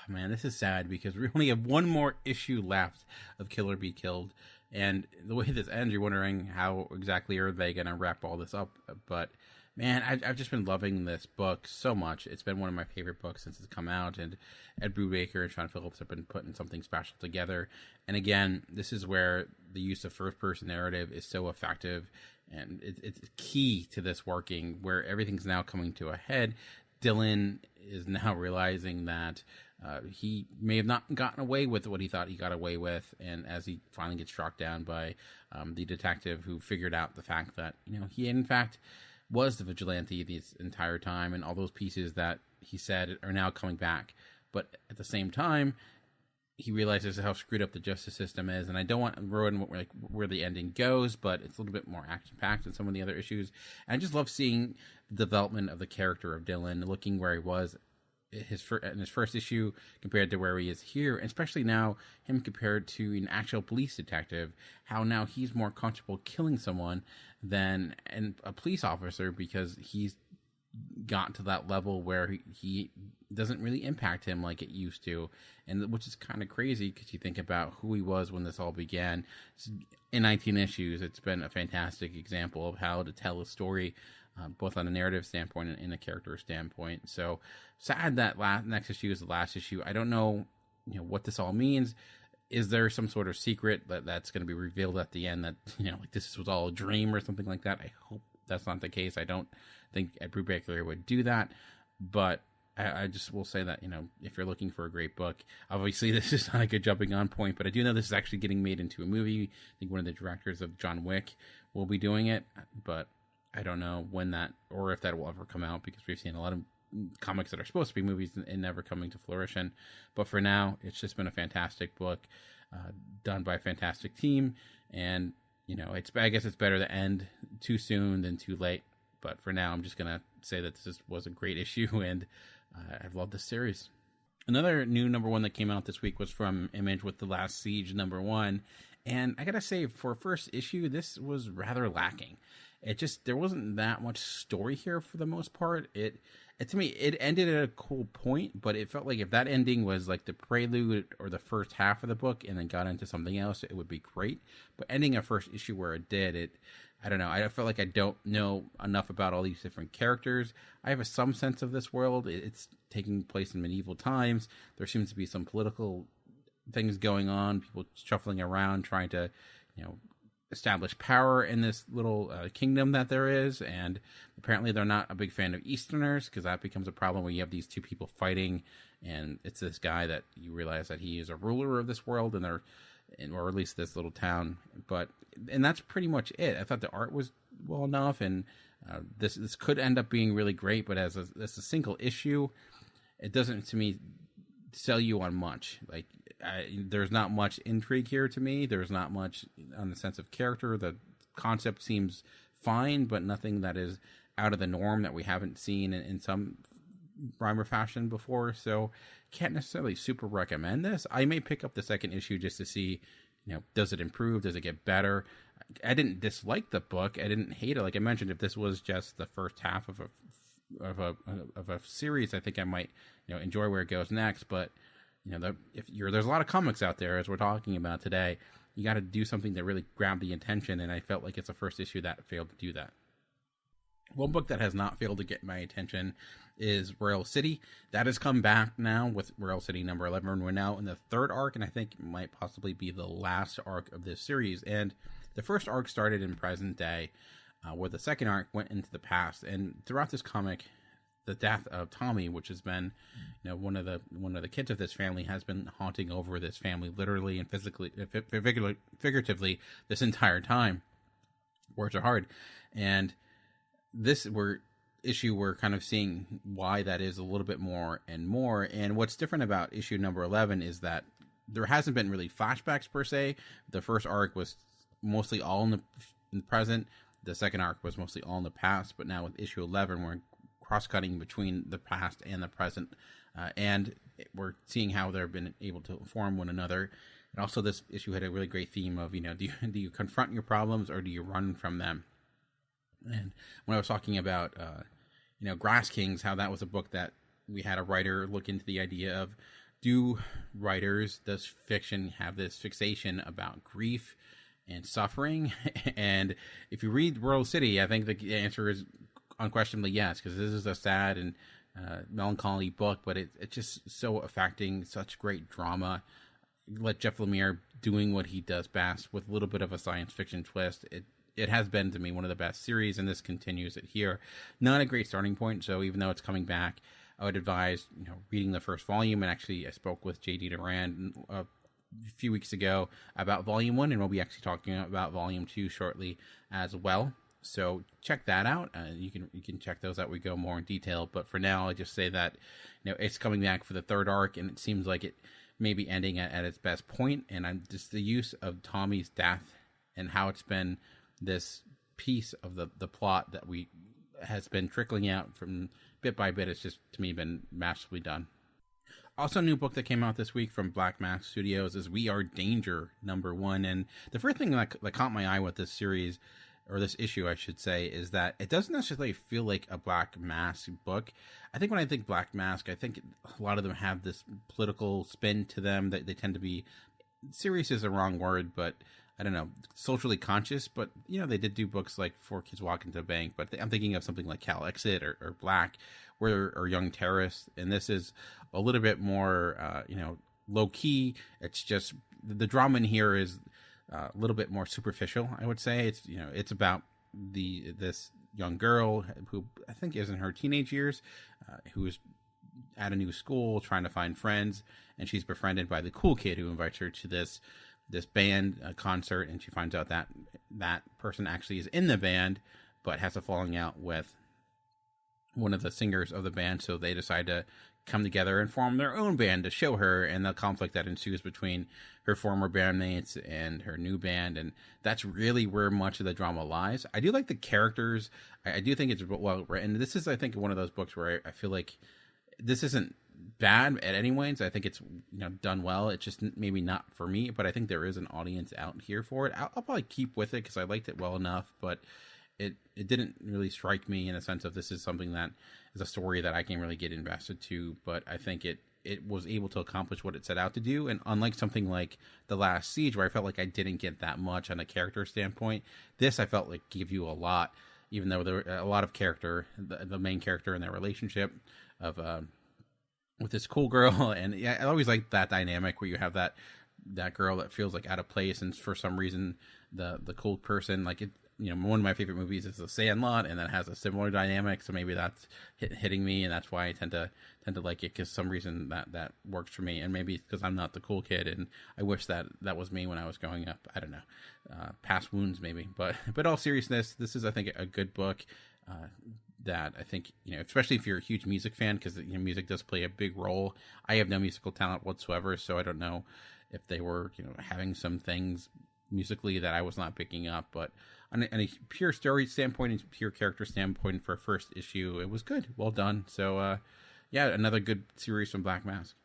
man, this is sad because we only have one more issue left of Kill or Be Killed. And the way this ends, you're wondering how exactly are they going to wrap all this up. But man, I've just been loving this book so much. It's been one of my favorite books since it's come out. And Ed Brubaker and Sean Phillips have been putting something special together. And again, this is where the use of first-person narrative is so effective. And it's key to this working, where everything's now coming to a head. Dylan is now realizing that he may have not gotten away with what he thought he got away with, and as he finally gets struck down by the detective who figured out the fact that he in fact was the vigilante this entire time, and all those pieces that he said are now coming back. But at the same time, he realizes how screwed up the justice system is, and I don't want to ruin where the ending goes, but it's a little bit more action-packed than some of the other issues. And I just love seeing the development of the character of Dylan, looking where he was in his first issue compared to where he is here, and especially now him compared to an actual police detective, how now he's more comfortable killing someone than a police officer because he's gotten to that level where he doesn't really impact him like it used to, and which is kind of crazy because you think about who he was when this all began. In 19 issues, it's been a fantastic example of how to tell a story, both on a narrative standpoint and in a character standpoint. So sad that next issue is the last issue. I don't know, what this all means. Is there some sort of secret that's going to be revealed at the end that like this was all a dream or something like that? I hope that's not the case. I don't think Ed Brubaker would do that, but I just will say that, if you're looking for a great book, obviously this is not a good jumping on point, but I do know this is actually getting made into a movie. I think one of the directors of John Wick will be doing it, but I don't know when that, or if that will ever come out, because we've seen a lot of comics that are supposed to be movies and never coming to fruition. But for now, it's just been a fantastic book, done by a fantastic team, and I guess it's better to end too soon than too late. But for now, I'm just gonna say that this was a great issue, and I've loved this series. Another new #1 that came out this week was from Image with The Last Siege #1, and I gotta say, for a first issue, this was rather lacking. There wasn't that much story here for the most part. To me, it ended at a cool point, but it felt like if that ending was like the prelude or the first half of the book and then got into something else, it would be great. But ending a first issue where it did, I don't know. I felt like I don't know enough about all these different characters. I have some sense of this world. It's taking place in medieval times. There seems to be some political things going on, people shuffling around, trying to, establish power in this little kingdom that there is. And apparently they're not a big fan of Easterners, because that becomes a problem when you have these two people fighting. And it's this guy that you realize that he is a ruler of this world, or at least this little town. And that's pretty much it. I thought the art was well enough, and this could end up being really great, but as a single issue, it doesn't, to me, sell you on much. Like, there's not much intrigue here to me. There's not much on the sense of character. The concept seems fine, but nothing that is out of the norm that we haven't seen in some rhyme or fashion before. So can't necessarily super recommend this. I may pick up the second issue just to see, does it improve? Does it get better? I didn't dislike the book. I didn't hate it. Like I mentioned, if this was just the first half of a series, I think I might, enjoy where it goes next. But there's a lot of comics out there, as we're talking about today. You got to do something that really grab the attention, and I felt like it's a first issue that failed to do that. One book that has not failed to get my attention is Royal City. That has come back now with Royal City #11. We're now in the third arc, and I think it might possibly be the last arc of this series. And the first arc started in present day, where the second arc went into the past. And throughout this comic, the death of Tommy, which has been, one of the kids of this family, has been haunting over this family, literally and physically, figuratively, this entire time. Words are hard, and issue we're kind of seeing why that is a little bit more and more. And what's different about issue #11 is that there hasn't been really flashbacks per se. The first arc was mostly all in the present. The second arc was mostly all in the past. But now with issue 11, we're cross-cutting between the past and the present, and we're seeing how they've been able to inform one another. And also, this issue had a really great theme of, do you confront your problems or do you run from them? And when I was talking about, Grass Kings, how that was a book that we had a writer look into the idea of, does fiction have this fixation about grief and suffering? And if you read Royal City, I think the answer is unquestionably yes, because this is a sad and melancholy book, but it's just so affecting, such great drama. Let Jeff Lemire doing what he does best with a little bit of a science fiction twist. It has been, to me, one of the best series, and this continues it here. Not a great starting point, so even though it's coming back, I would advise reading the first volume. And actually, I spoke with J.D. Durand a few weeks ago about Volume 1, and we'll be actually talking about Volume 2 shortly as well. So check that out. You can check those out. We go more in detail, but for now, I just say that it's coming back for the third arc, and it seems like it may be ending at its best point. And I'm just the use of Tommy's death and how it's been this piece of the plot that has been trickling out from bit by bit. It's just, to me, been masterfully done. Also, a new book that came out this week from Black Mask Studios is We Are Danger #1. And the first thing that caught my eye with this series, or this issue, I should say, is that it doesn't necessarily feel like a Black Mask book. I think when I think Black Mask, I think a lot of them have this political spin to them. They tend to be, serious is the wrong word, but I don't know, socially conscious. But, they did do books like Four Kids Walk Into a Bank, but I'm thinking of something like Cal Exit or Black, or Young Terrorists. And this is a little bit more, low key. It's just, the drama in here is a little bit more superficial, I would say. It's it's about this young girl who I think is in her teenage years, who is at a new school trying to find friends, and she's befriended by the cool kid who invites her to this band concert, and she finds out that that person actually is in the band but has a falling out with one of the singers of the band, so they decide to come together and form their own band to show her, and the conflict that ensues between her former bandmates and her new band, and that's really where much of the drama lies. I do like the characters. I do think it's well written. This is, I think, one of those books where I feel like this isn't bad at any ways. I think it's done well. It's just maybe not for me, but I think there is an audience out here for it. I'll probably keep with it because I liked it well enough, but it didn't really strike me in a sense of this is something that is a story that I can really get invested to, but I think it was able to accomplish what it set out to do. And unlike something like The Last Siege, where I felt like I didn't get that much on a character standpoint, this I felt like gave you a lot, even though there were a lot of character, the main character and their relationship of with this cool girl. And yeah, I always like that dynamic where you have that girl that feels like out of place, and for some reason the cool person, like it, one of my favorite movies is The Sandlot, and that has a similar dynamic. So maybe that's hitting me, and that's why I tend to like it, because some reason that works for me, and maybe because I'm not the cool kid, and I wish that was me when I was growing up. I don't know, past wounds maybe, but all seriousness, this is, I think, a good book that I think especially if you're a huge music fan, because music does play a big role. I have no musical talent whatsoever, so I don't know if they were having some things musically that I was not picking up, but on a pure story standpoint and pure character standpoint for a first issue, it was good. Well done. So, yeah, another good series from Black Mask.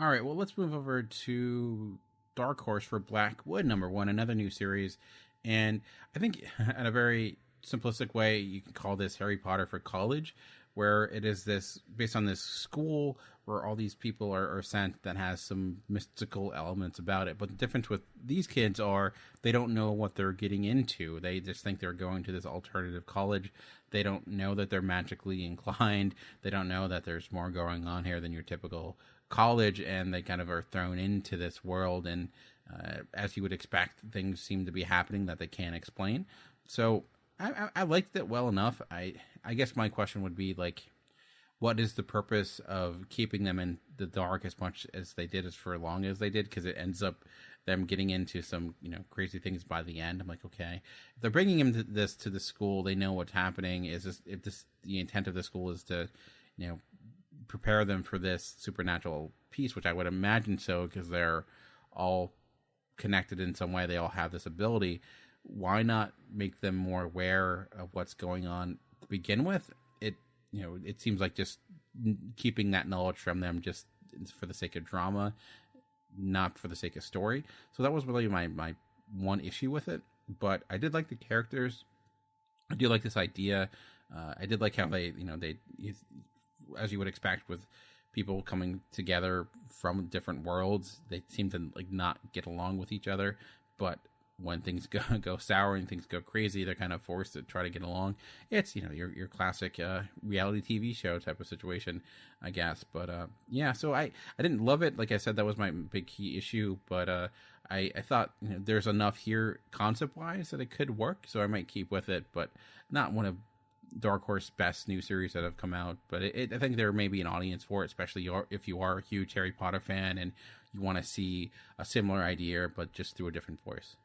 All right, well, let's move over to Dark Horse for Blackwood #1, another new series. And I think in a very simplistic way, you can call this Harry Potter for college, where it is this based on this school where all these people are sent that has some mystical elements about it. But the difference with these kids are they don't know what they're getting into. They just think they're going to this alternative college. They don't know that they're magically inclined. They don't know that there's more going on here than your typical college, and they kind of are thrown into this world. And as you would expect, things seem to be happening that they can't explain. So I liked it well enough. I guess my question would be, like, what is the purpose of keeping them in the dark as much as they did, as for as long as they did? Because it ends up them getting into some crazy things by the end. I'm like, okay, if they're bringing him to the school, they know what's happening. If the intent of the school is to prepare them for this supernatural piece, which I would imagine so, because they're all connected in some way. They all have this ability. Why not make them more aware of what's going on to begin with? It seems like just keeping that knowledge from them just for the sake of drama, not for the sake of story. So that was really my one issue with it. But I did like the characters. I do like this idea. I did like how they as you would expect with people coming together from different worlds, they seem to like not get along with each other. But when things go sour and things go crazy, they're kind of forced to try to get along. It's your classic reality TV show type of situation, I guess. But yeah, so I didn't love it. Like I said, that was my big key issue. But I thought there's enough here concept wise that it could work, so I might keep with it. But not one of Dark Horse's best new series that have come out. But I think there may be an audience for it, especially if you are a huge Harry Potter fan and you want to see a similar idea, but just through a different voice.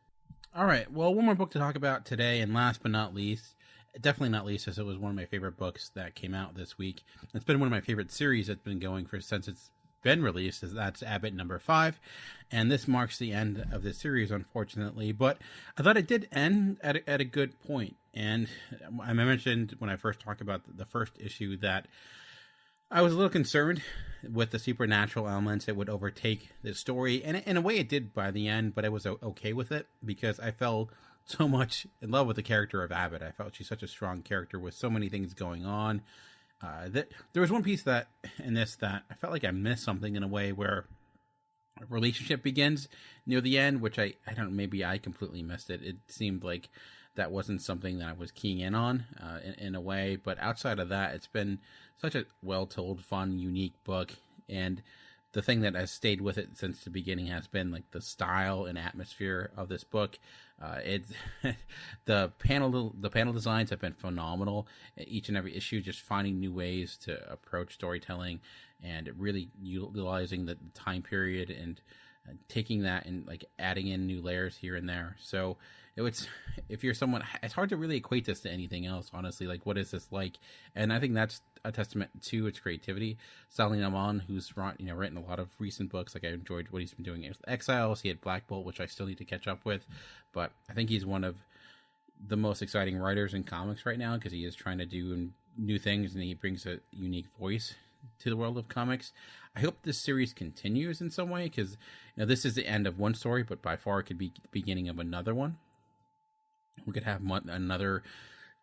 All right, well, one more book to talk about today, and last but not least, definitely not least, as it was one of my favorite books that came out this week. It's been one of my favorite series that's been going for since it's been released, that's Abbott #5, and this marks the end of this series, unfortunately, but I thought it did end at a good point, and I mentioned when I first talked about the first issue that I was a little concerned with the supernatural elements that would overtake the story, and in a way it did by the end, but I was okay with it because I fell so much in love with the character of Abbott. I felt she's such a strong character with so many things going on. That there was one piece that in this that I felt like I missed something in a way where a relationship begins near the end, which I don't know, maybe I completely missed it. It seemed like that wasn't something that I was keying in on in a way. But outside of that, it's been such a well-told, fun, unique book. And the thing that has stayed with it since the beginning has been like the style and atmosphere of this book. It's the panel designs have been phenomenal. Each and every issue, just finding new ways to approach storytelling and really utilizing the time period and taking that and like adding in new layers here and there. So if you're someone, it's hard to really equate this to anything else, honestly. Like, what is this like? And I think that's a testament to its creativity. Dynomutt, who's written a lot of recent books. Like, I enjoyed what he's been doing with Exiles. He had Black Bolt, which I still need to catch up with, but I think he's one of the most exciting writers in comics right now, because he is trying to do new things and he brings a unique voice to the world of comics. I hope this series continues in some way, because this is the end of one story, but by far it could be the beginning of another one. We could have another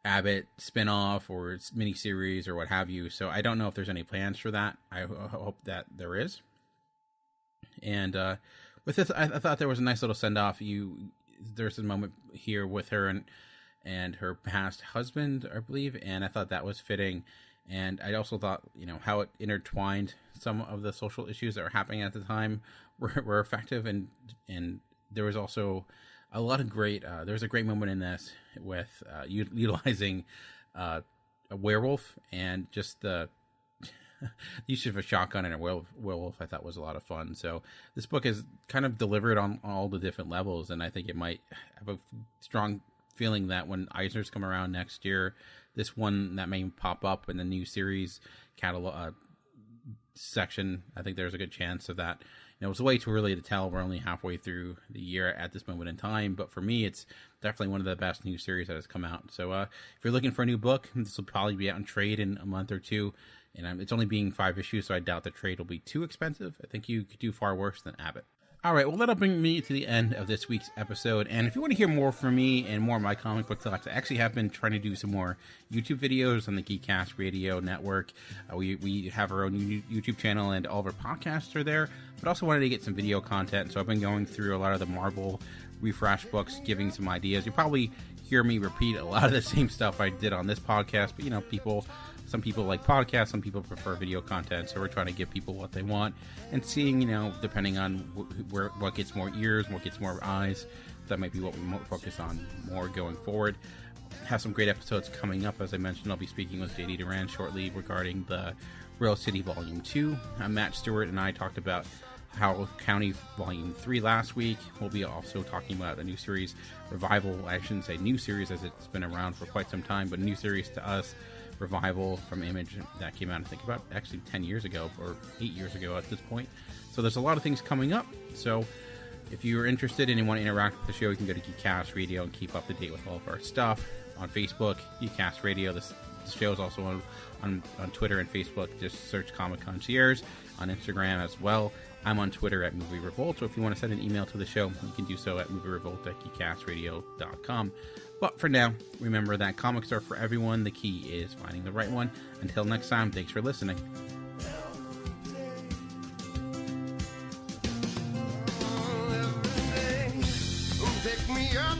Abbott spinoff or miniseries or what have you. So I don't know if there's any plans for that. I hope that there is. And with this, I thought there was a nice little send off. There's a moment here with her and her past husband, I believe, and I thought that was fitting. And I also thought, how it intertwined some of the social issues that were happening at the time were effective. And there was also a lot of great, there's a great moment in this with utilizing a werewolf, and just the use of a shotgun and a werewolf I thought was a lot of fun. So this book is kind of delivered on all the different levels, and I think it might have a strong feeling that when Eisner's come around next year, this one that may pop up in the new series catalog section, I think there's a good chance of that. It's way too early to tell. We're only halfway through the year at this moment in time, but for me, it's definitely one of the best new series that has come out. So if you're looking for a new book, this will probably be out in trade in a month or two, and it's only being 5 issues, so I doubt the trade will be too expensive. I think you could do far worse than Abbott. All right, well, that'll bring me to the end of this week's episode. And if you want to hear more from me and more of my comic book thoughts, I actually have been trying to do some more YouTube videos on the Geekcast Radio Network. We have our own YouTube channel, and all of our podcasts are there, but also wanted to get some video content. So I've been going through a lot of the Marvel refresh books, giving some ideas. You probably hear me repeat a lot of the same stuff I did on this podcast, but some people like podcasts, some people prefer video content, so we're trying to give people what they want, and seeing, depending on what gets more ears, what gets more eyes, that might be what we focus on more going forward. Have some great episodes coming up. As I mentioned, I'll be speaking with JD Duran shortly regarding the Rail City Volume 2. Matt Stewart and I talked about Howell County Volume 3 last week. We'll be also talking about a new series, Revival. I shouldn't say new series, as it's been around for quite some time, but new series to us, Revival from Image, that came out, I think, about actually 10 years ago, or 8 years ago at this point. So there's a lot of things coming up. So if you're interested and you want to interact with the show, you can go to Geekcast Radio and keep up to date with all of our stuff on Facebook, Geekcast Radio. The show is also on Twitter and Facebook. Just search Comic Concierge. On Instagram as well. I'm on Twitter at Movie Revolt. So if you want to send an email to the show, you can do so at movierevolt@geekcastradio.com. But for now, remember that comics are for everyone. The key is finding the right one. Until next time, thanks for listening. Pick me up.